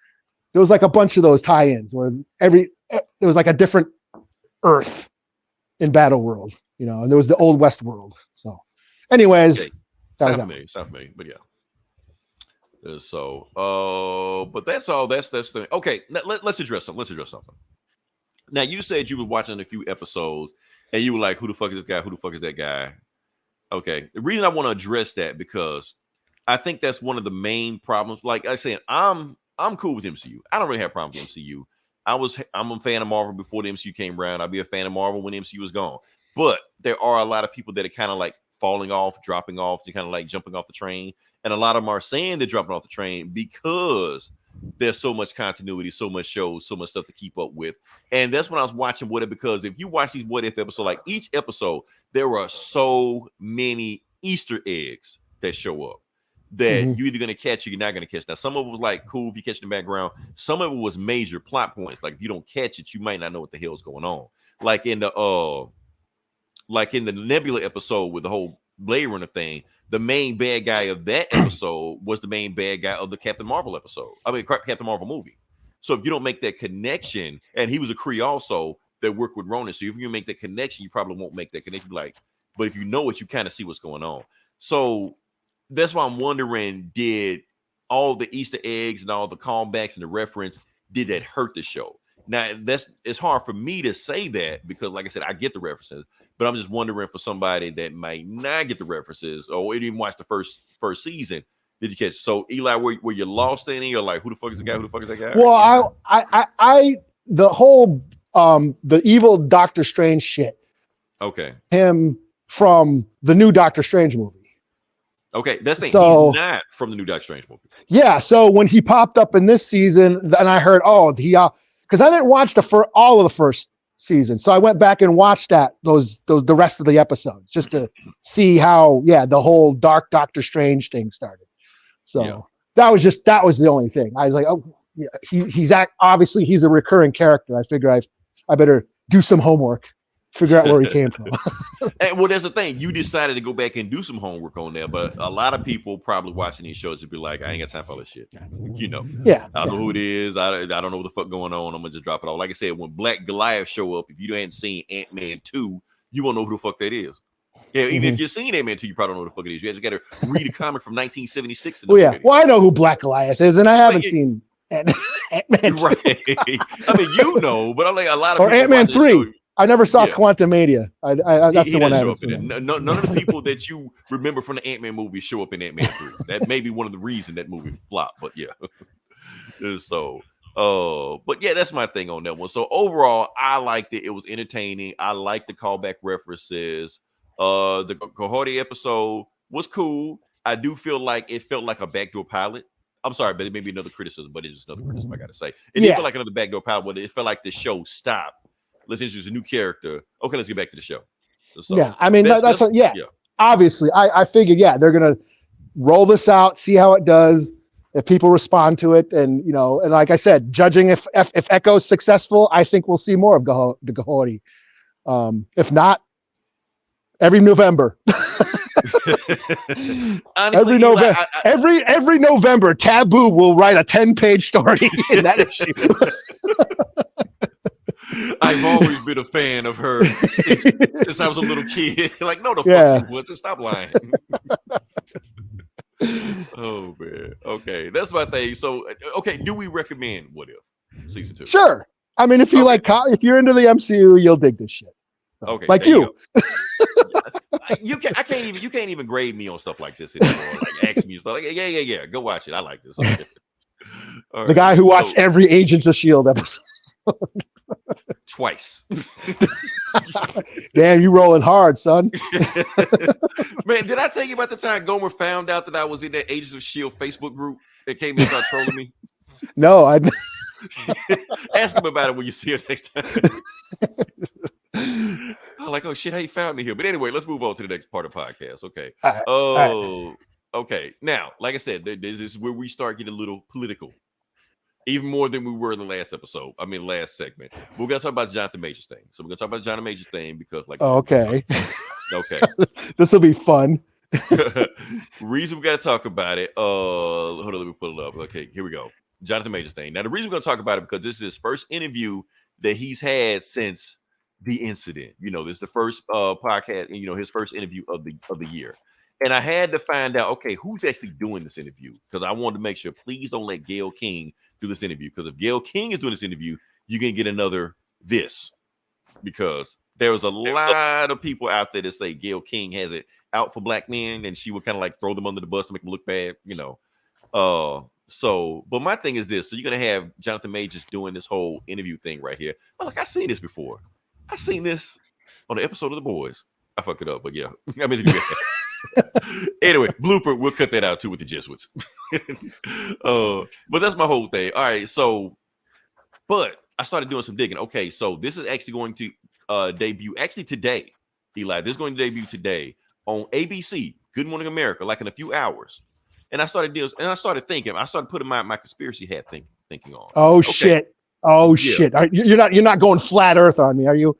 there was like a bunch of those tie-ins where there was like a different Earth in Battle World, and there was the Old West world. So, anyways, Sound familiar, but yeah. So, but that's all. That's the thing. Okay. Let's address something. Now, you said you were watching a few episodes, and you were like, "Who the fuck is this guy? Who the fuck is that guy?" Okay. The reason I want to address that because I think that's one of the main problems. Like I said, I'm cool with MCU. I don't really have a problem with MCU. I'm a fan of Marvel before the MCU came around. I'll be a fan of Marvel when the MCU was gone. But there are a lot of people that are kind of like falling off, dropping off, they're kind of like jumping off the train. And a lot of them are saying they're dropping off the train because there's so much continuity, so much shows, so much stuff to keep up with. And that's when I was watching What If, because if you watch these What If episodes, like each episode, there are so many Easter eggs that show up that you're either going to catch or you're not going to catch. Now, some of it was like cool if you catch in the background. Some of it was major plot points. Like if you don't catch it, you might not know what the hell is going on. Like in the Nebula episode with the whole Blade Runner thing, the main bad guy of that episode was the main bad guy of the Captain Marvel episode. I mean, Captain Marvel movie. So if you don't make that connection, and he was a Kree also that worked with Ronan. So if you make that connection, you probably won't make that connection. But if you know it, you kind of see what's going on. So that's why I'm wondering, did all the Easter eggs and all the callbacks and the reference, did that hurt the show? Now, it's hard for me to say that because, like I said, I get the references, but I'm just wondering for somebody that might not get the references or didn't even watch the first season, did you catch? So, Eli, were you lost in it? Or like, who the fuck is the guy? Who the fuck is that guy? Well, I the whole the evil Doctor Strange shit. Okay. Him from the new Doctor Strange movie. Okay, that's the thing. He's not from the new Doctor Strange movie. Yeah. So when he popped up in this season, and I heard, because I didn't watch all of the first season, so I went back and watched the rest of the episodes just to see how the whole dark Doctor Strange thing started. So that was the only thing. I was like, obviously he's a recurring character. I figure I better do some homework, figure out where he came from. And, well, that's the thing. You decided to go back and do some homework on there, but a lot of people probably watching these shows would be like, I ain't got time for all this shit. I don't know who it is. I don't know what the fuck going on. I'm gonna just drop it off. Like I said, when Black Goliath show up, if you hadn't seen Ant-Man 2, you won't know who the fuck that is. Yeah, even if you've seen Ant-Man 2, you probably don't know who the fuck it is. You just got to read a comic from 1976. Well, I know who Black Goliath is, and I haven't seen Ant-Man 2. Right. I mean, but I'm like a lot of people. Or Ant-Man 3. I never saw Quantumania. That's the one I haven't seen. None of the people that you remember from the Ant-Man movie show up in Ant-Man 3. That may be one of the reasons that movie flopped, but yeah. So, but yeah, that's my thing on that one. So overall, I liked it. It was entertaining. I liked the callback references. The Cohorty episode was cool. I do feel like it felt like a backdoor pilot. I'm sorry, but it may be another criticism, but it's just another criticism I got to say. It did feel like another backdoor pilot, where it felt like the show stopped. Let's introduce a new character. Okay, let's get back to the show. So, I mean, that's obviously, I figured, they're going to roll this out, see how it does, if people respond to it. And, and like I said, judging if Echo's successful, I think we'll see more of the Cohorty. If not, every November. Honestly, every November, Taboo will write a 10-page story in that issue. I've always been a fan of her since I was a little kid. Like, no, the fuck you wasn't. Stop lying. Oh man. Okay, that's my thing. So, okay, do we recommend What If season 2? Sure. I mean, if you if you're into the MCU, you'll dig this shit. So, okay, like you. You can't even grade me on stuff like this anymore. Like, ask me stuff like, yeah. Go watch it. I like this. Okay. The guy who watched every Agents of S.H.I.E.L.D. episode. Twice. Damn, you rolling hard, son. Man, did I tell you about the time Gomer found out that I was in that Agents of S.H.I.E.L.D. Facebook group that came and started trolling me? No, Ask him about it when you see him next time. I'm like, oh shit, how you found me here? But anyway, let's move on to the next part of the podcast. Okay. Okay. Now, like I said, this is where we start getting a little political. Even more than we were in the last episode. I mean, last segment. We're gonna talk about Jonathan Majors thing. So we're gonna talk about Jonathan Majors thing because, like, okay. This will be fun. Reason we gotta talk about it. Hold on, let me pull it up. Okay, here we go. Jonathan Majors thing. Now, the reason we're gonna talk about it because this is his first interview that he's had since the incident. You know, this is the first podcast, and his first interview of the year. And I had to find out, okay, who's actually doing this interview? Because I wanted to make sure, please don't let Gayle King do this interview. Because if Gayle King is doing this interview, you can get another this. Because there's a lot of people out there that say Gayle King has it out for black men, and she would kind of like throw them under the bus to make them look bad, but my thing is this. So you're going to have Jonathan Majors doing this whole interview thing right here. But like, I've seen this before. I've seen this on the episode of The Boys. I fucked it up, but yeah. I mean, anyway, blooper, we'll cut that out too with the Jesuits. But that's my whole thing. All right, so, but I started doing some digging. Okay, so this is actually going to debut actually today, Eli. This is going to debut today on ABC, Good Morning America, like in a few hours. And I started thinking, I started putting my conspiracy hat thinking on. Oh, okay. Shit. Oh, yeah. Shit. You're not going flat earth on me, are you?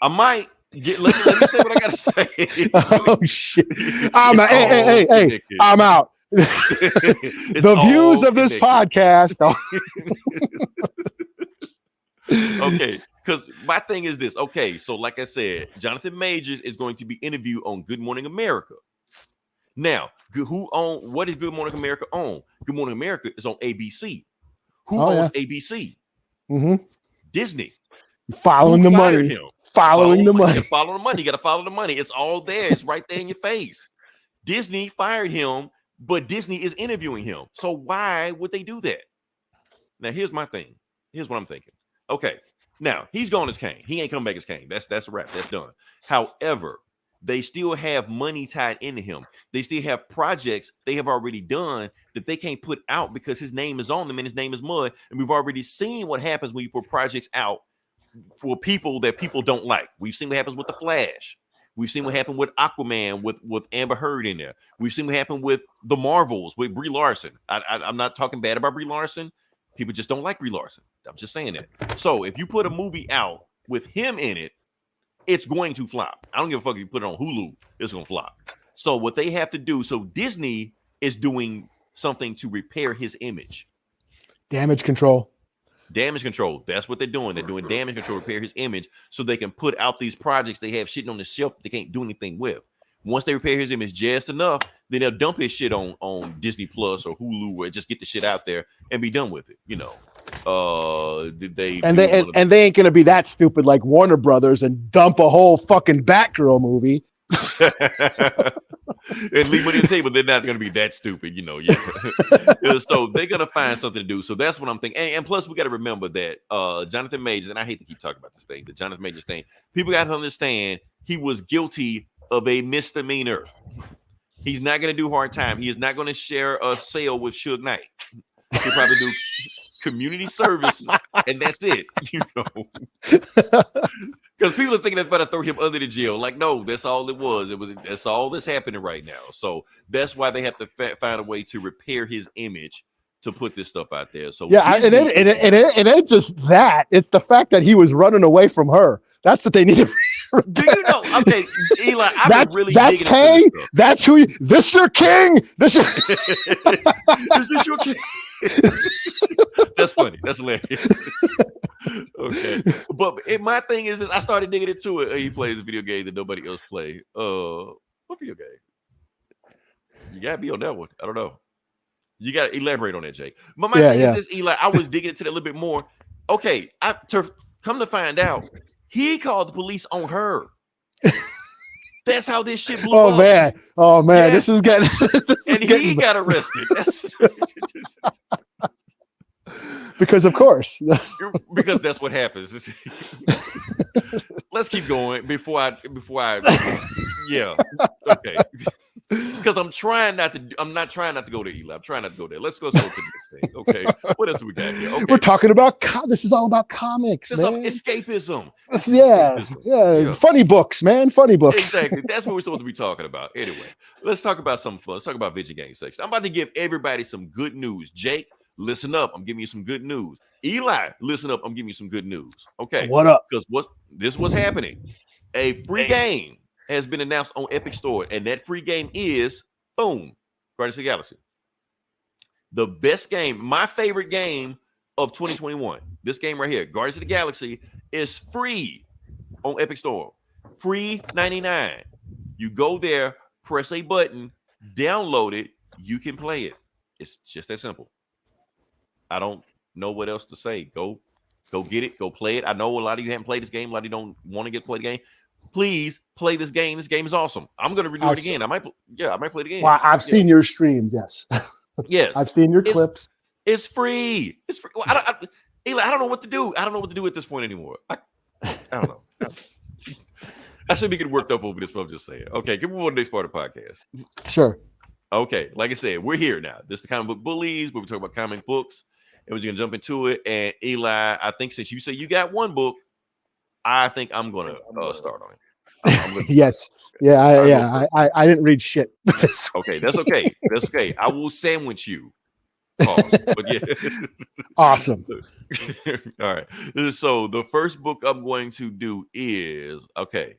I might. Let me say what I gotta say. Oh shit! I'm out. Hey! I'm out. The views of this podcast. Okay, because my thing is this. Okay, so like I said, Jonathan Majors is going to be interviewed on Good Morning America. Now, what is Good Morning America on? Good Morning America is on ABC. Who owns ABC? Mm-hmm. Disney. Following the money. Following the money. Follow the money. You got to follow the money. It's all there. It's right there in your face. Disney fired him, but Disney is interviewing him. So why would they do that? Now, here's my thing. Here's what I'm thinking. Okay. Now, he's gone as Kane. He ain't come back as Kane. That's a wrap. That's done. However, they still have money tied into him. They still have projects they have already done that they can't put out because his name is on them and his name is Mud. And we've already seen what happens when you put projects out for people that people don't like. We've seen what happens with The Flash. We've seen what happened with Aquaman with Amber Heard in there. We've seen what happened with the Marvels with Brie Larson. I'm not talking bad about Brie Larson. People just don't like Brie Larson. I'm just saying that. So if you put a movie out with him in it, it's going to flop. I don't give a fuck if you put it on Hulu. It's going to flop. So what they have to do, so Disney is doing something to repair his image. Damage control. That's what they're doing. They're doing damage control, repair his image, so they can put out these projects they have shitting on the shelf that they can't do anything with. Once they repair his image just enough, then they'll dump his shit on Disney Plus or Hulu, or just get the shit out there and be done with it. They ain't gonna be that stupid like Warner Brothers and dump a whole fucking Batgirl movie. And leave money on the table. They're not going to be that stupid, Yeah. So they're going to find something to do. So that's what I'm thinking. And plus, we got to remember that Jonathan Majors, and I hate to keep talking about this thing, the Jonathan Majors thing. People got to understand he was guilty of a misdemeanor. He's not going to do hard time. He is not going to share a cell with Suge Knight. He'll probably do community service, and that's it. Because people are thinking that's about to throw him under the jail. Like, no, that's all it was. That's all that's happening right now. So that's why they have to find a way to repair his image to put this stuff out there. So yeah, and it ain't just that. It's the fact that he was running away from her. That's what they need to. Do you know? Okay, Eli, I've been really that's King. That's who. This your king. This. Is this your king? That's funny. That's hilarious. Okay, but my thing is I started digging into it. He plays a video game that nobody else play. What video game? You gotta be on that one. I don't know. You gotta elaborate on that, Jake. But my thing is this, Eli. I was digging into that a little bit more. Okay, come to find out, he called the police on her. That's how this shit blew up. Oh man, yes. This is getting. He got arrested. Because of course. Because that's what happens. Let's keep going before I yeah. Okay. Because I'm not trying not to go there, Eli. I'm trying not to go there. Let's go to the next thing. Okay. What else we got here? Okay. We're talking about this is all about comics, man. Escapism. Yeah. Funny books, man. Funny books. Exactly. That's what we're supposed to be talking about. Anyway, let's talk about something fun. Let's talk about Vidja Gang section. I'm about to give everybody some good news. Jake, listen up. I'm giving you some good news. Eli, listen up. I'm giving you some good news. Okay. What up? Because what's happening. A free game has been announced on Epic Store, and that free game is boom, Guardians of the Galaxy. The best game, my favorite game of 2021. This game right here, Guardians of the Galaxy, is free on Epic Store. Free 99. You go there, press a button, download it, you can play it. It's just that simple. I don't know what else to say. Go get it, go play it. I know a lot of you haven't played this game, a lot of you don't want to play the game. Please play this game. This game is awesome. I'm going to redo it again. I might play it again. Well, I've seen your streams. Yes. Yes. I've seen your clips. It's free. It's free. Well, Eli, I don't know what to do. I don't know what to do at this point anymore. I don't know. I should be getting worked up over this, but I'm just saying. Okay, can we move on to the next part of the podcast? Sure. Okay, like I said, we're here now. This is the Comic Book Bullies, where we talk about comic books, and we're going to jump into it. And Eli, I think since you say you got one book, I think I'm gonna start on it. Yes. Yeah. I didn't read shit. Okay, that's okay. That's okay. I will sandwich you. Pause. But yeah. Awesome. All right. So the first book I'm going to do is okay.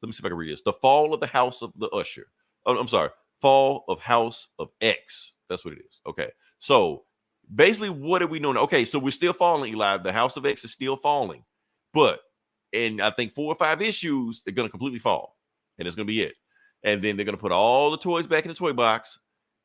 Let me see if I can read this. The Fall of the House of the Usher. Oh, I'm sorry. Fall of House of X. That's what it is. Okay. So basically, what are we doing? Okay, so we're still falling, Eli. The House of X is still falling, but in I think 4 or 5 issues, they're going to completely fall, and it's going to be it. And then they're going to put all the toys back in the toy box,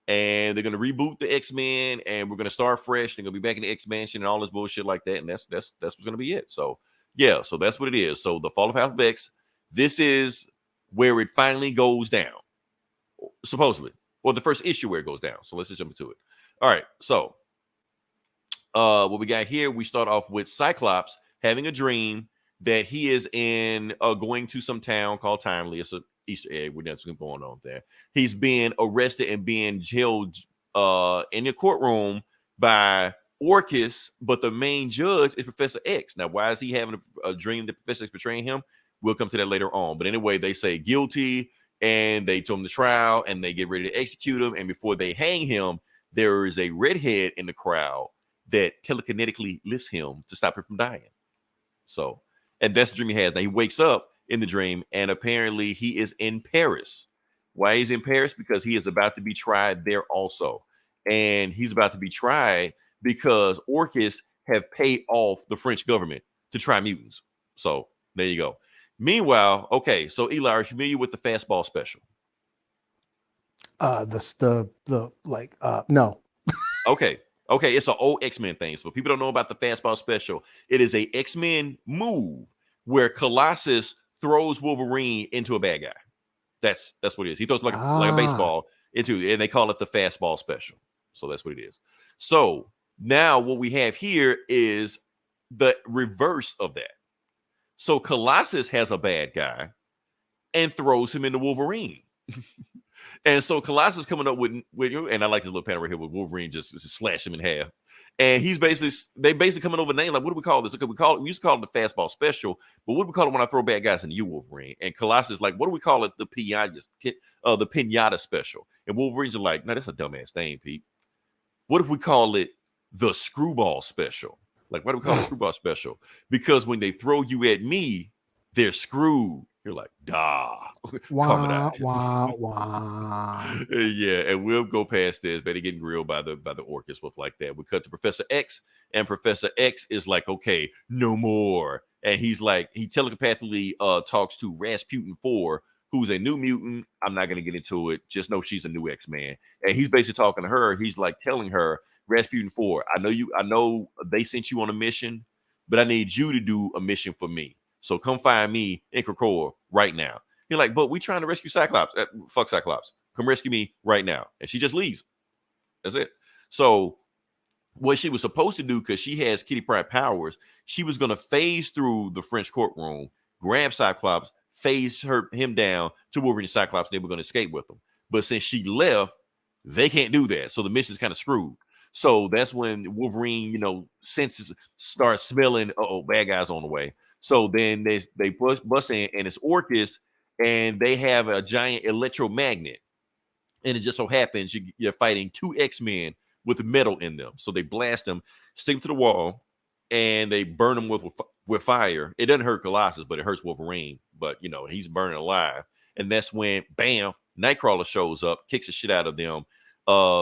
and they're going to reboot the X-Men, and we're going to start fresh. They're going to be back in the X-Mansion and all this bullshit like that, and that's what's going to be it. So yeah, so that's what it is. So the Fall of House of X, this is where it finally goes down, supposedly, or the first issue where it goes down. So let's just jump into it. All right, so what we got here, we start off with Cyclops having a dream that he is going to some town called Timely. It's an Easter egg. We're that's going on there. He's being arrested and being held in the courtroom by Orchis, but the main judge is Professor X. Now, why is he having a dream that Professor X betraying him? We'll come to that later on. But anyway, they say guilty, and they took him to trial, and they get ready to execute him. And before they hang him, there is a redhead in the crowd that telekinetically lifts him to stop him from dying. So, and that's the dream he has. Now he wakes up in the dream, and apparently he is in Paris. Why he's in Paris? Because he is about to be tried there also. And he's about to be tried because Orchis have paid off the French government to try mutants. So there you go. Meanwhile, okay, so Eli, are you familiar with the Fastball Special? No. Okay, it's an old X-Men thing. So if people don't know about the Fastball Special, it is a X-Men move where Colossus throws Wolverine into a bad guy. That's what it is. He throws like a baseball into, and they call it the Fastball Special. So that's what it is. So now what we have here is the reverse of that. So Colossus has a bad guy and throws him into Wolverine. And so Colossus coming up with you, and I like this little panel right here with Wolverine just slash him in half. And they basically coming over the name like, what do we call this? Okay, we used to call it the Fastball Special, but what do we call it when I throw bad guys into you, Wolverine? And Colossus like, what do we call it? The Pinata Special. And Wolverine's are like, no, that's a dumbass thing, Pete. What if we call it the Screwball Special? Like, why do we call it Screwball Special? Because when they throw you at me, they're screwed. You're like, "Duh, calm it Wah, down." wah, wah. Yeah, and we'll go past this, but they getting grilled by the orc and stuff like that. We cut to Professor X, and Professor X is like, "Okay, no more." And he's like, he telepathically talks to Rasputin 4, who's a new mutant. I'm not gonna get into it. Just know she's a new X-Man. And he's basically talking to her. He's like telling her, Rasputin 4, I know they sent you on a mission, but I need you to do a mission for me. So come find me in Krakoa right now. You're like, but we trying to rescue Cyclops. Fuck Cyclops. Come rescue me right now. And she just leaves. That's it. So what she was supposed to do, because she has Kitty Pryde powers, she was going to phase through the French courtroom, grab Cyclops, phase him down to Wolverine and Cyclops, and they were going to escape with them. But since she left, they can't do that. So the mission's kind of screwed. So that's when Wolverine, senses start smelling, bad guys on the way. So then they bust in, and it's Orcus, and they have a giant electromagnet. And it just so happens you're fighting two X-Men with metal in them. So they blast them, stick them to the wall, and they burn them with fire. It doesn't hurt Colossus, but it hurts Wolverine. But, he's burning alive. And that's when, bam, Nightcrawler shows up, kicks the shit out of them,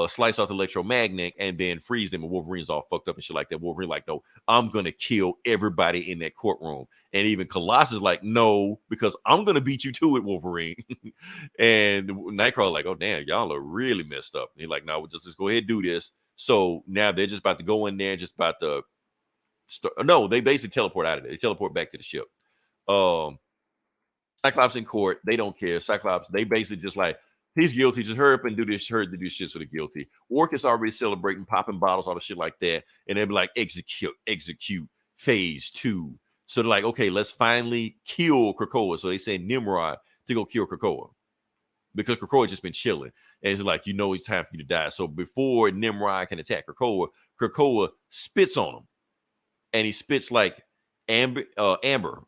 slice off the electromagnet, and then freeze them, and Wolverine's all fucked up and shit like that. Wolverine like, no, I'm gonna kill everybody in that courtroom. And even Colossus like, no, because I'm gonna beat you to it, Wolverine. And Nightcrawler like, oh damn, y'all are really messed up. And he's like, no, we'll just go ahead and do this. So now they're just about to go in there, just about to no, they basically teleport out of it. They teleport back to the ship. Cyclops in court, they don't care. Cyclops, they basically just like, he's guilty. Just hurry up and do this. Hurry to do shit so they're guilty. Orcus already celebrating, popping bottles, all the shit like that. And they'll be like, execute phase 2. So they're like, okay, let's finally kill Krakoa. So they send Nimrod to go kill Krakoa, because Krakoa just been chilling. And it's like, it's time for you to die. So before Nimrod can attack Krakoa, Krakoa spits on him. And he spits like amber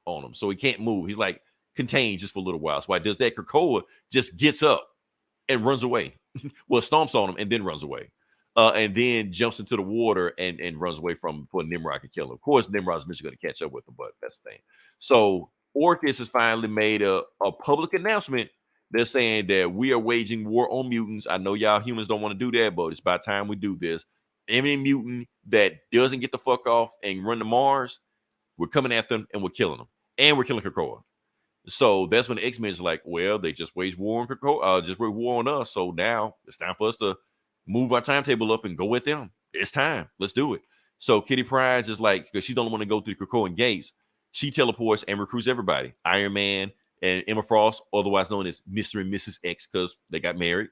on him. So he can't move. He's like contained just for a little while. So why does that? Krakoa just gets up and runs away. Well, stomps on him and then runs away. And then jumps into the water and runs away for Nimrod to kill him. Of course, Nimrod's mission going to catch up with him, but that's the thing. So Orcus has finally made a public announcement. They're saying that we are waging war on mutants. I know y'all humans don't want to do that, but it's about time we do this. Any mutant that doesn't get the fuck off and run to Mars, we're coming at them and we're killing them. And we're killing Krakoa. So that's when the X-Men is like, well, they just waged war on Krakoa, just waged war on us. So now it's time for us to move our timetable up and go with them. It's time. Let's do it. So Kitty Pryde is like, because she don't want to go through the Krakoan gates, she teleports and recruits everybody. Iron Man and Emma Frost, otherwise known as Mr. and Mrs. X, because they got married.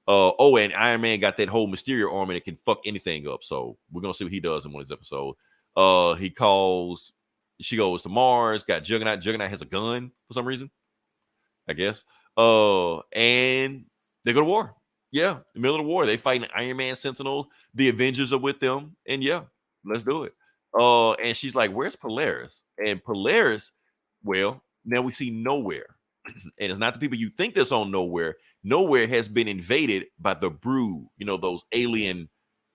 And Iron Man got that whole Mysterio armor that can fuck anything up. So we're gonna see what he does in one of these episodes. She goes to Mars, got Juggernaut. Juggernaut has a gun for some reason, I guess. And they go to war. Yeah, in the middle of the war, they fighting Iron Man Sentinels. The Avengers are with them, and yeah, let's do it. And she's like, "Where's Polaris?" And Polaris, well, now we see Nowhere. And it's not the people you think that's on Nowhere. Nowhere has been invaded by the Brood, those alien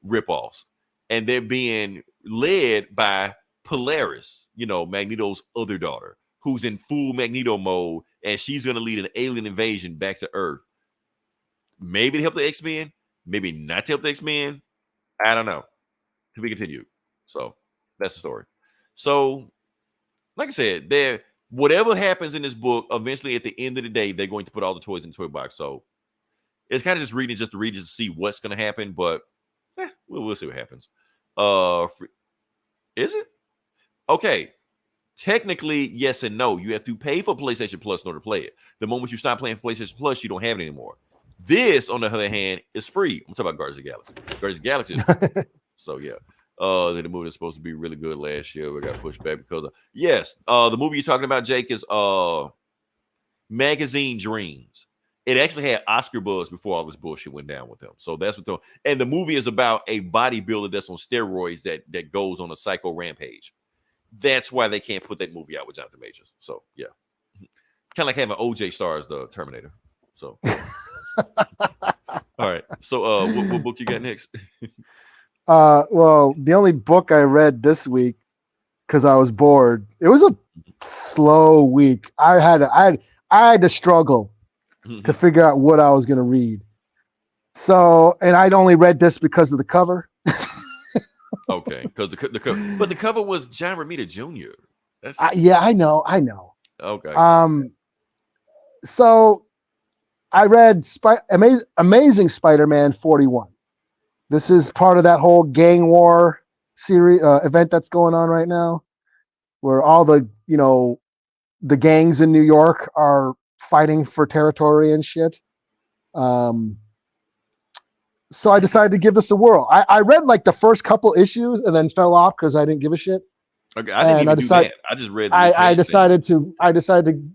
ripoffs. And they're being led by Polaris, Magneto's other daughter, who's in full Magneto mode, and she's going to lead an alien invasion back to Earth. Maybe to help the X-Men, maybe not to help the X-Men. I don't know. To be continued. So that's the story. So, like I said, whatever happens in this book, eventually at the end of the day, they're going to put all the toys in the toy box. So it's kind of just reading just to read, just to see what's going to happen. But we'll see what happens. Is it? Okay. Technically, yes and no. You have to pay for PlayStation Plus in order to play it. The moment you stop playing for PlayStation Plus, you don't have it anymore. This, on the other hand, is free. I'm talking about Guardians of the Galaxy. Guardians of the Galaxy is free. So, yeah. The movie was supposed to be really good last year. We got pushed back because of the movie you're talking about, Jake, is Magazine Dreams. It actually had Oscar buzz before all this bullshit went down with them. So that's what and the movie is about a bodybuilder that's on steroids that goes on a psycho rampage. That's why they can't put that movie out with Jonathan Majors. So yeah. Kind of like having OJ star as the Terminator. So all right. So what book you got next? Well, the only book I read this week, because I was bored, it was a slow week. I had to struggle to figure out what I was going to read. So, and I'd only read this because of the cover. Okay, because the cover, but the cover was John Romita Jr. Yeah, I know. Okay. So I read Amazing Spider-Man 41. This is part of that whole gang war series event that's going on right now, where all the gangs in New York are fighting for territory and shit. So I decided to give this a whirl. I read like the first couple issues and then fell off because I didn't give a shit. Okay, I didn't even do that. I just read. I decided to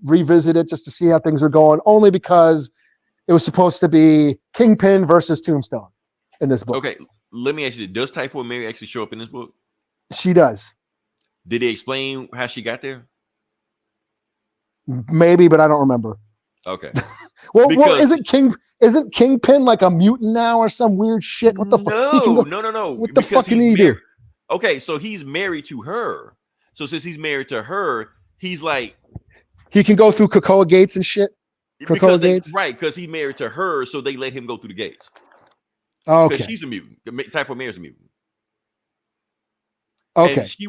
revisit it just to see how things are going, only because it was supposed to be Kingpin versus Tombstone in this book. Okay, let me ask you: does Typhoid Mary actually show up in this book? She does. Did they explain how she got there? Maybe, but I don't remember. Okay. well, isn't Kingpin like a mutant now or some weird shit? What the fuck? No. What the fuck can he do? Okay, so he's married to her. So since he's married to her, he's like he can go through Krakoa gates and shit. Right, because he's married to her, so they let him go through the gates. Okay. Because she's a mutant. Typhoid Mary's a mutant. Okay. And she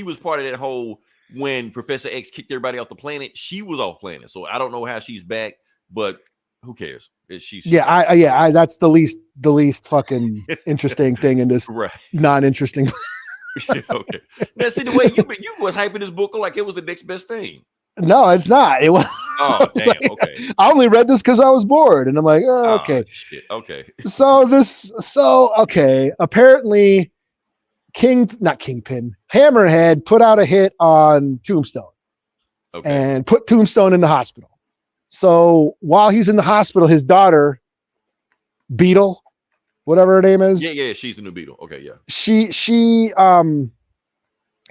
was part of that whole when Professor X kicked everybody off the planet. She was off planet, so I don't know how she's back, but who cares? That's the least fucking interesting thing in this non-interesting. Okay. Now see the way you were hyping this book like it was the next best thing. No, it's not. It was. Oh damn. Like, okay. I only read this because I was bored, and I'm like, okay. Shit. Okay. Okay. Apparently, Kingpin, Hammerhead put out a hit on Tombstone, and put Tombstone in the hospital. So while he's in the hospital, his daughter, Beetle, whatever her name is. Yeah, she's the new Beetle. Okay, yeah. She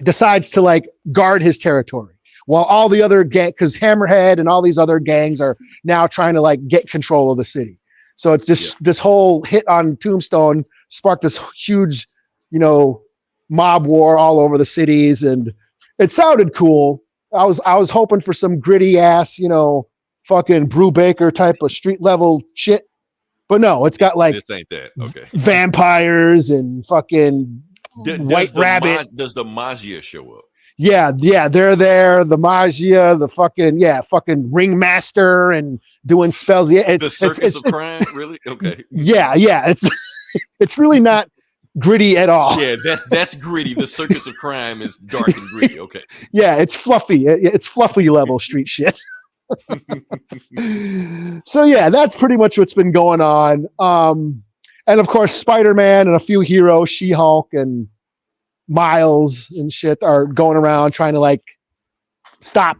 decides to like guard his territory while all the other because Hammerhead and all these other gangs are now trying to like get control of the city. So it's just this whole hit on Tombstone sparked this huge, mob war all over the cities, and it sounded cool. I was hoping for some gritty ass, fucking Brubaker type of street level shit, but no, it's got like this ain't that. Okay. Vampires and fucking White Rabbit. Does the Magia show up? Yeah, they're there. The Magia, the fucking ringmaster and doing spells. Yeah, it's the circus of crime. Really? Okay. Yeah. It's really not gritty at all. Yeah, that's gritty. The circus of crime is dark and gritty. Okay. Yeah, it's fluffy. It's fluffy level street shit. So yeah, that's pretty much what's been going on. And of course, Spider-Man and a few heroes, She-Hulk and Miles and shit, are going around trying to like stop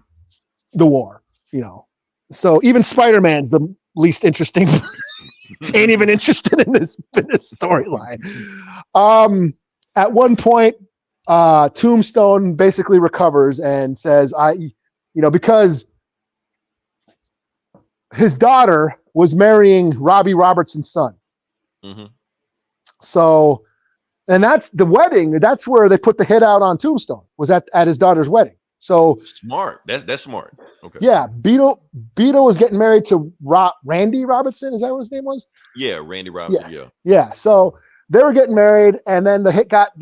the war. So even Spider-Man's the least interesting. Ain't even interested in this storyline. At one point, Tombstone basically recovers and says, because his daughter was marrying Robbie Robertson's son. Mm-hmm. So, and that's the wedding. That's where they put the hit out on Tombstone, was at his daughter's wedding. So smart. That's smart. Okay. Yeah. Beetle was getting married to Randy Robertson. Is that what his name was? Yeah. Randy Robertson. Yeah. Yeah. So they were getting married, and then the hit got,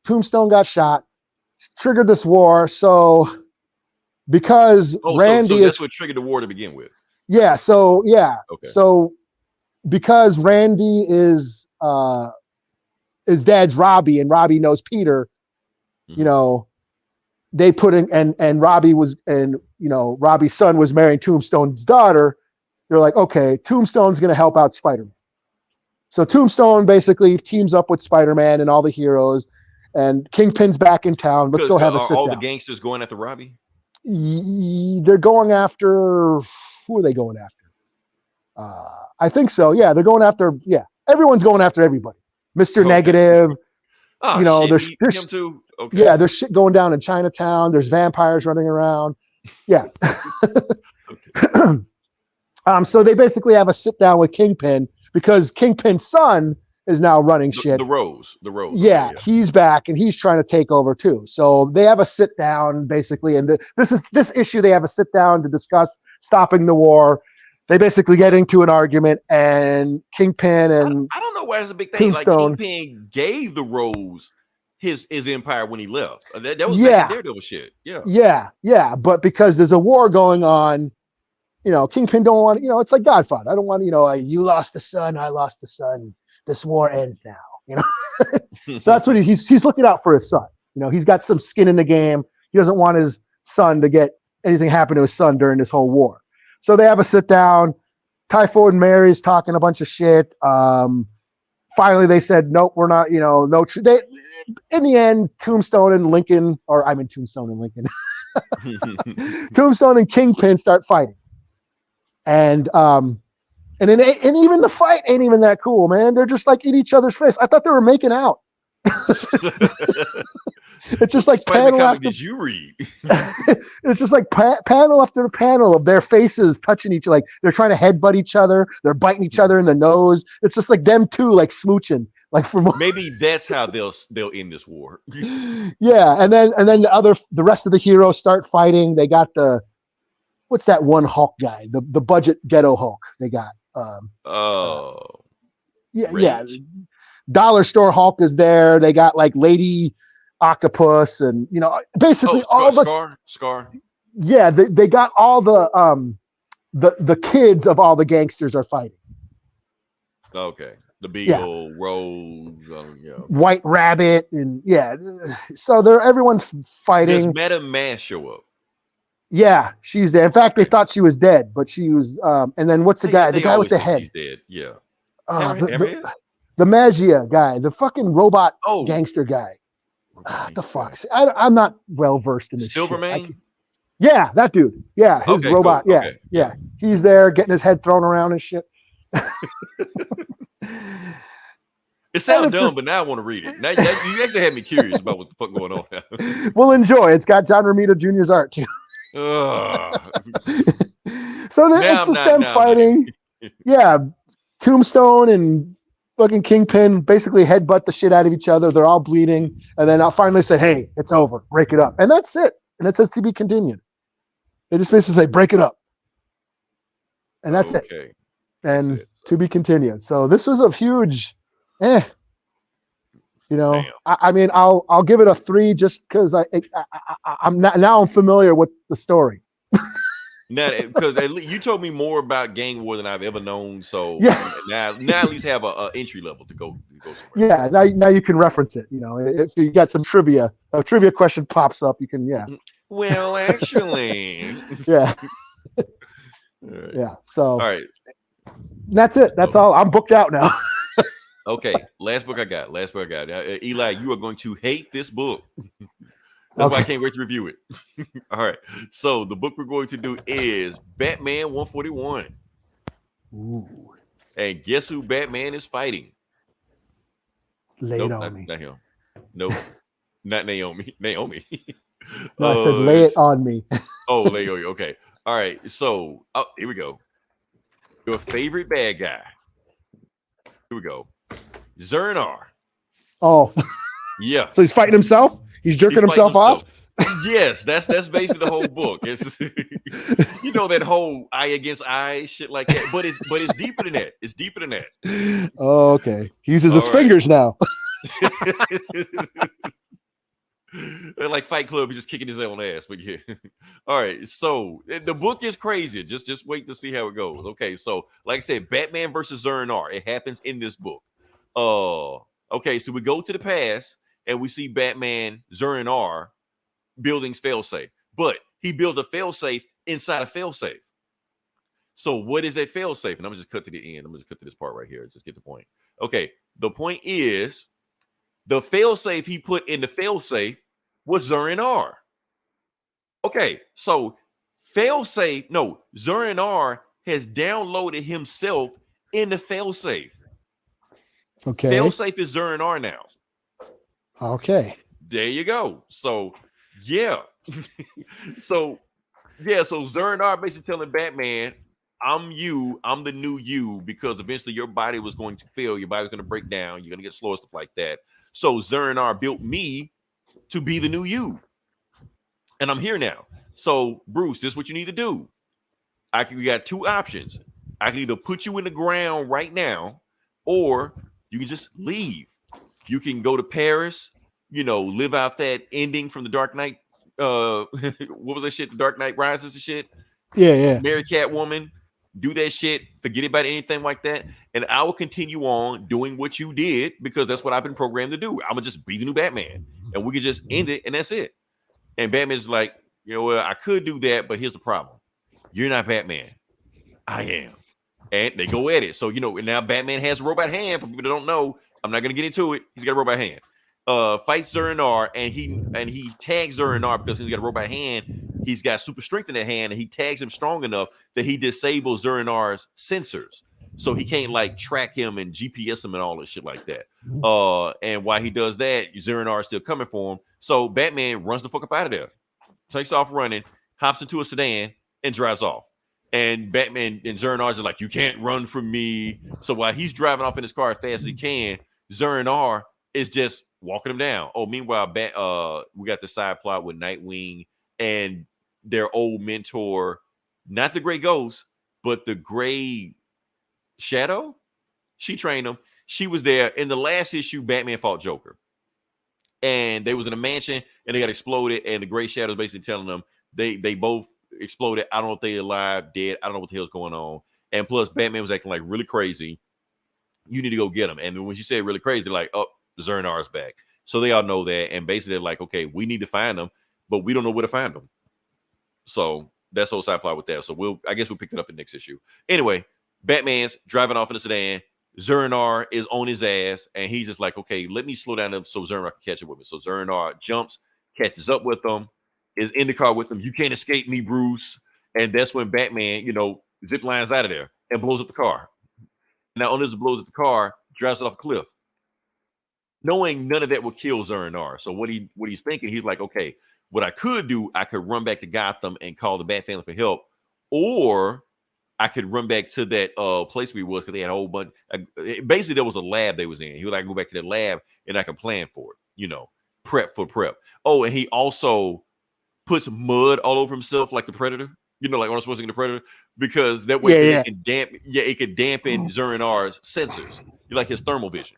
Tombstone got shot, triggered this war. So because Randy so that's what triggered the war to begin with. Yeah. So yeah. Okay. So because Randy is his dad's Robbie, and Robbie knows Peter, they put in, and Robbie was, and Robbie's son was marrying Tombstone's daughter. They're like, okay, Tombstone's going to help out Spider-Man. So Tombstone basically teams up with Spider-Man and all the heroes, and Kingpin's back in town. Let's go have a sit down. All the gangsters going after Robbie? They're going after, who are they going after? I think so. Yeah, they're going after, everyone's going after everybody. Mr. Negative. Oh, there's him too. Okay. Yeah, there's shit going down in Chinatown. There's vampires running around. Yeah. So they basically have a sit down with Kingpin, because Kingpin's son is now running shit. The Rose. Yeah, okay, he's back and he's trying to take over too. So they have a sit down basically, and this issue they have a sit down to discuss stopping the war. They basically get into an argument, and Kingpin and I don't know why it's a big thing. Tombstone, like Kingpin gave the Rose his empire when he left. That was back in Daredevil shit. Yeah. But because there's a war going on, Kingpin don't want. It's like Godfather. I don't want. You lost the son, I lost the son. This war ends now. So that's what he's looking out for his son. He's got some skin in the game. He doesn't want his son to get anything happen to his son during this whole war. So they have a sit down. Typhoid and Mary's talking a bunch of shit. Finally, they said, nope, we're not, no. In the end, Tombstone and Lincoln. Tombstone and Kingpin start fighting. And even the fight ain't even that cool, man. They're just like in each other's face. I thought they were making out. It's just like panel after. Did you read? It's just like panel after panel of their faces touching each other. Like they're trying to headbutt each other. They're biting each other in the nose. It's just like them two, like smooching. Like maybe that's how they'll end this war. Yeah, and then the rest of the heroes start fighting. They got what's that one Hulk guy? The budget ghetto Hulk they got. Yeah. Dollar store Hulk is there. They got like Lady Octopus and basically all the Scar. Yeah, they got all the kids of all the gangsters are fighting. Okay. The Beagle, Rose, White Rabbit, and so everyone's fighting. Does Madame Mask show up? Yeah, she's there. In fact, they thought she was dead, but she was. And then what's the guy? The guy with the head. She's dead. Yeah. The Magia guy, the fucking robot gangster guy. The fuck? I'm not well versed in this. Silverman. Yeah, that dude. Yeah, his robot. Cool. Yeah, okay. Yeah. He's there getting his head thrown around and shit. It sounds dumb, but now I want to read it. Now you actually had me curious about what the fuck going on now. We'll enjoy. It's got John Romita Jr.'s art too. So it's just them fighting. Yeah, Tombstone and fucking Kingpin basically headbutt the shit out of each other. They're all bleeding, and then I'll finally say, "Hey, it's over. Break it up," and that's it. And it says to be continued. They just basically say, "Break it up," and that's it. And to be continued. So this was a huge, I mean, I'll give it a 3 just because I'm familiar with the story. Now, because you told me more about Gang War than I've ever known, so now at least have a entry level to go somewhere. Yeah, now you can reference it. If you got some trivia, a trivia question pops up, you can. Well, actually. Yeah. Right. Yeah. So. All right. That's it. That's all. I'm booked out now. Okay. Last book I got. Eli, you are going to hate this book. That's why I can't wait to review it. All right. So the book we're going to do is Batman 141. Ooh. And guess who Batman is fighting? Lay it on me. Not him. Nope. Not Naomi. No, I said lay it on me. Lay it on you. Okay. All right. So here we go. Your favorite bad guy. Here we go. Zernar. Oh. Yeah. So he's fighting himself? He's jerking himself off? Yes, that's basically the whole book. It's that whole eye against eye shit like that. But it's deeper than that. It's deeper than that. Oh, okay. He uses his fingers now. Like Fight Club, he's just kicking his own ass. But yeah. All right. So the book is crazy. Just wait to see how it goes. Okay. So like I said, Batman versus Zernar. It happens in this book. Okay. So we go to the past and we see Batman Zernar building failsafe, but he built a failsafe inside a failsafe. So what is that failsafe? And I'm gonna just cut to the end. I'm gonna just cut to this part right here. Just get the point. Okay. The point is, the failsafe he put in the failsafe was Zernar. Okay, so Zernar has downloaded himself in the failsafe. Okay. Failsafe is Zernar now. Okay. There you go. So, yeah. So Zernar basically telling Batman, I'm you. I'm the new you because eventually your body was going to fail. Your body was going to break down. You're going to get slow, stuff like that. So Zernar built me to be the new you. And I'm here now. So, Bruce, this is what you need to do. You got two options. I can either put you in the ground right now, or you can just leave. You can go to Paris, live out that ending from the Dark Knight. What was that shit? The Dark Knight Rises and shit. Yeah. Marry Catwoman, do that shit, forget about anything like that. And I will continue on doing what you did because that's what I've been programmed to do. I'm gonna just be the new Batman. And we can just end it, and that's it. And Batman's like, well, I could do that, but here's the problem. You're not Batman. I am. And they go at it. So, and now Batman has a robot hand. For people that don't know, I'm not going to get into it. He's got a robot hand. Fights Zernar, and he tags Zernar because he's got a robot hand. He's got super strength in that hand, and he tags him strong enough that he disables Zernar's sensors. So he can't like track him and GPS him and all this shit like that. And while he does that, Zernar is still coming for him. So Batman runs the fuck up out of there, takes off running, hops into a sedan, and drives off. And Batman and Zernar's are like, you can't run from me. So while he's driving off in his car as fast as he can, Zernar is just walking him down. Oh, meanwhile, we got the side plot with Nightwing and their old mentor, not the Gray Ghost, but the Gray Shadow. She trained him. She was there in the last issue. Batman fought Joker, and they was in a mansion, and they got exploded. And the Gray Shadow's basically telling them they both exploded. I don't know if they're alive, dead. I don't know what the hell's going on. And plus, Batman was acting like really crazy. You need to go get him. And when she said really crazy, they're like, oh, Zernar's back. So they all know that. And basically, they're like, okay, we need to find them, but we don't know where to find them. So that's the whole side plot with that. So I guess we'll pick it up in the next issue. Anyway, Batman's driving off in a sedan. Zernar is on his ass, and he's just like, okay, let me slow down so Zernar can catch up with me. So Zernar jumps, catches up with them, is in the car with them. You can't escape me, Bruce. And that's when Batman, zip lines out of there and blows up the car. Not only does it blows up the car, drives it off a cliff. Knowing none of that will kill Zernar. So what he's thinking, he's like, okay, what I could do, I could run back to Gotham and call the Bat family for help, or I could run back to that place where he was because they had a whole bunch. Basically, there was a lab they was in. He would like go back to that lab and I can plan for it. Prep for prep. Oh, and he also puts mud all over himself like the Predator. Like Arnold Schwarzenegger the Predator, because that way it can dampen Zernar's sensors. Like his thermal vision.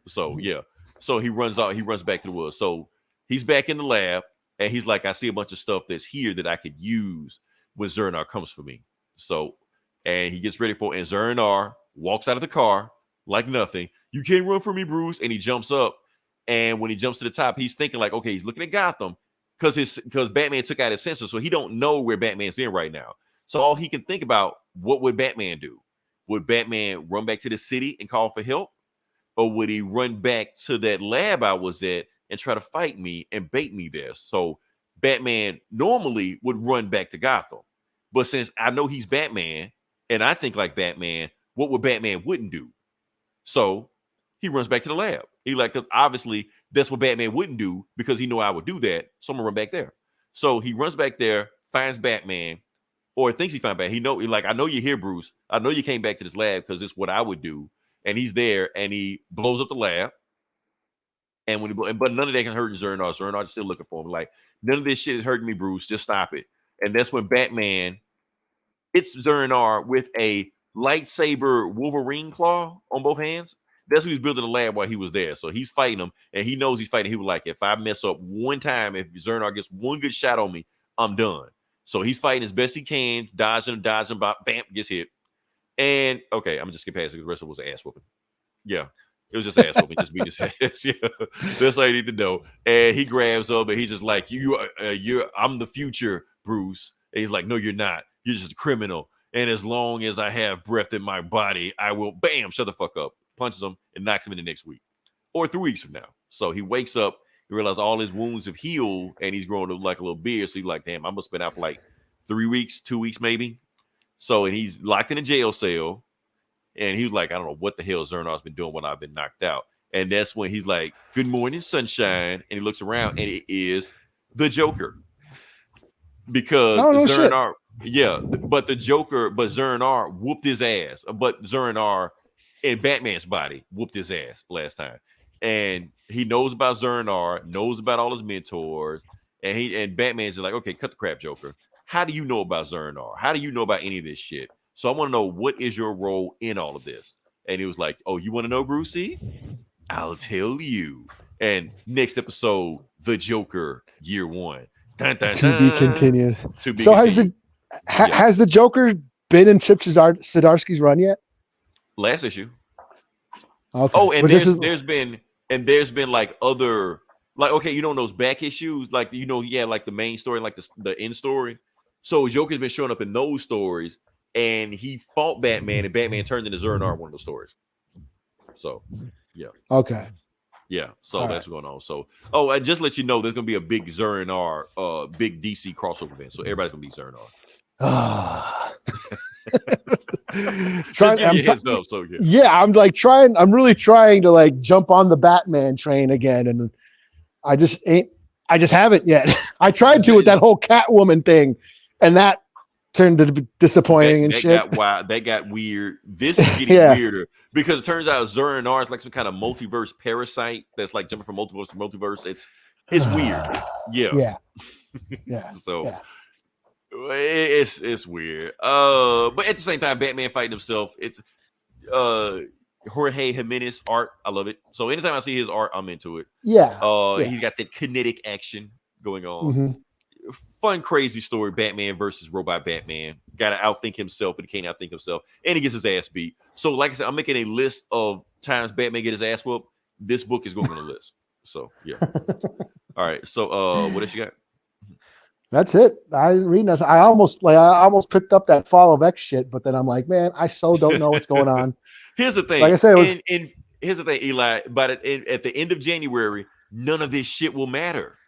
So yeah. So he runs back to the woods. So he's back in the lab, and he's like, I see a bunch of stuff that's here that I could use when Zernar comes for me. So, and he gets ready for it, and Zernar walks out of the car like nothing. You can't run from me, Bruce. And he jumps up. And when he jumps to the top, he's thinking like, okay, he's looking at Gotham because Batman took out his sensor, so he don't know where Batman's in right now. So all he can think about, what would Batman do? Would Batman run back to the city and call for help? Or would he run back to that lab I was at and try to fight me and bait me there? So Batman normally would run back to Gotham. But since I know he's Batman and I think like Batman, what would Batman wouldn't do? So he runs back to the lab. He because obviously that's what Batman wouldn't do because he know I would do that. So I'm gonna run back there. So he runs back there, finds Batman, or thinks he found Batman. I know you're here, Bruce. I know you came back to this lab because it's what I would do. And he's there, and he blows up the lab. And but none of that can hurt Zernar. Zernar's still looking for him. Like, none of this shit is hurting me, Bruce. Just stop it. And that's when Batman hits Zernar with a lightsaber Wolverine claw on both hands. That's what he was building the lab while he was there. So he's fighting him, and he knows he's fighting. He was like, if I mess up one time, if Zernar gets one good shot on me, I'm done. So he's fighting as best he can, dodging, bam, gets hit. And okay, I'm just skip past it because the rest of it was an ass whooping. Yeah, it was just ass whooping, just beat his ass. Yeah, that's all you need to know. And he grabs up, and he's just like, I'm the future, Bruce. And he's like, no, you're not. You're just a criminal. And as long as I have breath in my body, I will, bam, shut the fuck up. Punches him and knocks him in the next week or 3 weeks from now. So he wakes up, he realizes all his wounds have healed, and he's growing like a little beard. So he's like, damn, I'm gonna spend out for like 3 weeks, 2 weeks maybe. So, and he's locked in a jail cell, and he was like, I don't know what the hell Zernar's been doing when I've been knocked out. And that's when he's like, good morning, sunshine. And he looks around, and it is the Joker. Because Zernar, Yeah, but the Joker, but Zern-R whooped his ass. But Zern-R in Batman's body whooped his ass last time. And he knows about Zern-R, knows about all his mentors, and Batman's like, okay, cut the crap, Joker. How do you know about Zern-R? How do you know about any of this shit? So I want to know, what is your role in all of this? And he was like, oh, you want to know, Brucey? I'll tell you. And next episode, the Joker, year 1. Dun, dun, To be dun. continued. To be So continued. has the Joker been in Chip Zdarsky's run yet? Last issue. Okay. Oh, and But there's been like other, like, okay, you know, those back issues, like, you know, yeah, like the main story, like the end story. So Joker's been showing up in those stories, and he fought Batman, and Batman turned into Zern-R in one of those stories. So, yeah. Okay. Yeah. So All that's what's going on. So, oh, I just let you know, there's gonna be a big Zern-R, big DC crossover event. So everybody's gonna be Zern-R. Just give you a heads up. So I'm like I'm really trying to like jump on the Batman train again, and I just haven't yet. I tried to with that whole Catwoman thing, and that turned to be disappointing and shit. That got weird. This is getting weirder because it turns out Zern-R is like some kind of multiverse parasite that's like jumping from multiverse to multiverse. It's weird. Yeah. So it's weird. But at the same time, Batman fighting himself. It's Jorge Jimenez art. I love it. So anytime I see his art, I'm into it. He's got that kinetic action going on. Mm-hmm. Fun, crazy story. Batman versus Robot Batman. Got to outthink himself, but he can't outthink himself, and he gets his ass beat. So, like I said, I'm making a list of times Batman get his ass whooped. This book is going on the list. So, yeah. All right. So, what else you got? That's it. I didn't read nothing. I almost picked up that Fall of X shit, but then I'm like, man, I so don't know what's going on. Here's the thing. Like I said, here's the thing, Eli. But at the end of January, none of this shit will matter.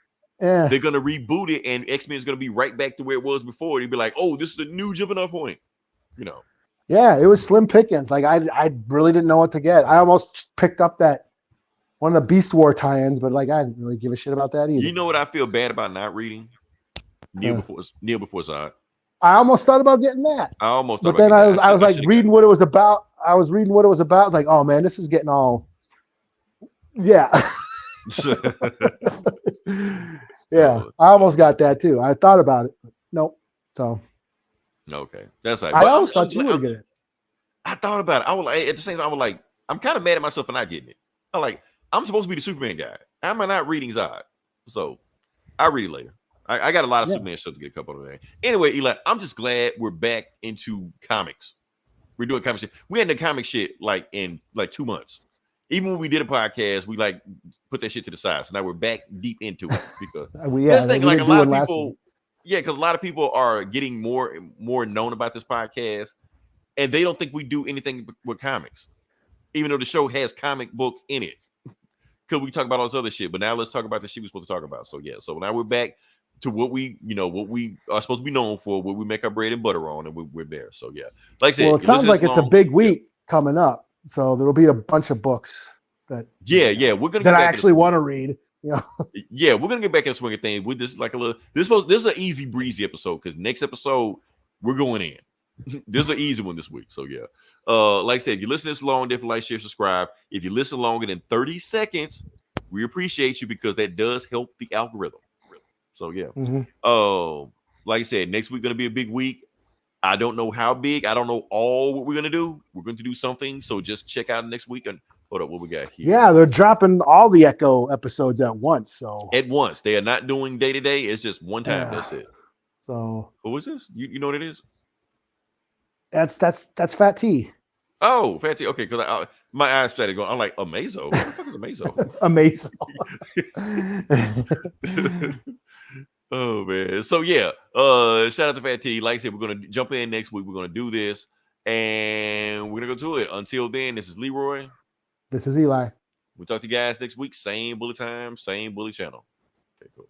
Yeah. They're gonna reboot it, and X-Men is gonna be right back to where it was before. They'd be like, "Oh, this is a new jumping off point," you know. Yeah, it was slim pickings. Like I really didn't know what to get. I almost picked up that one of the Beast War tie-ins, but like I didn't really give a shit about that either. You know what I feel bad about not reading? Neil before Zod. I almost thought about getting that. But then I was like reading what it was about. I was reading what it was about. Like, oh man, this is getting all. Yeah. Yeah, I almost got that too. I thought about it. Nope. So. Okay, that's right. I almost thought you would get it. I thought about it. I was like, at the same time, I was like, I'm kind of mad at myself for not getting it. I'm supposed to be the Superman guy. Am I not reading Zod? So I'll read it later. I got a lot of Superman stuff to get a couple of them. Anyway, Eli, I'm just glad we're back into comics. We're doing comic shit. We had the comic shit like in like 2 months. Even when we did a podcast, we like put that shit to the side. So now we're back deep into it because like a lot of people, because a lot of people are getting more known about this podcast, and they don't think we do anything with comics, even though the show has comic book in it. Because we talk about all this other shit, but now let's talk about the shit we're supposed to talk about. So yeah, so now we're back to what we are supposed to be known for, what we make our bread and butter on, and we're there. So yeah, like I said, well, it sounds like it's a big week coming up. So there'll be a bunch of books that we're gonna that I actually want to read. Yeah, we're gonna get back in the swing of things with this. Like this is an easy breezy episode because next episode we're going in. This is an easy one this week. So yeah, like I said, if you listen this long, definitely like, share, subscribe. If you listen longer than 30 seconds, we appreciate you because that does help the algorithm. So yeah, like I said, next week gonna be a big week. I don't know how big. I don't know all what we're going to do. We're going to do something. So just check out next week and hold up what we got here. Yeah, they're dropping all the Echo episodes at once. So at once. They are not doing day to day. It's just one time. That's it. So what is this? You know what it is? That's Fat T. Oh, Fat T. Okay, because my eyes started going. I'm like, Amazo. What the fuck is Amazo? Amazo. Oh man. So yeah, shout out to Fat T. Like I said, we're gonna jump in next week. We're gonna do this and we're gonna go to it. Until then, this is Leroy. This is Eli. We'll talk to you guys next week. Same bully time, same bully channel. Okay, cool.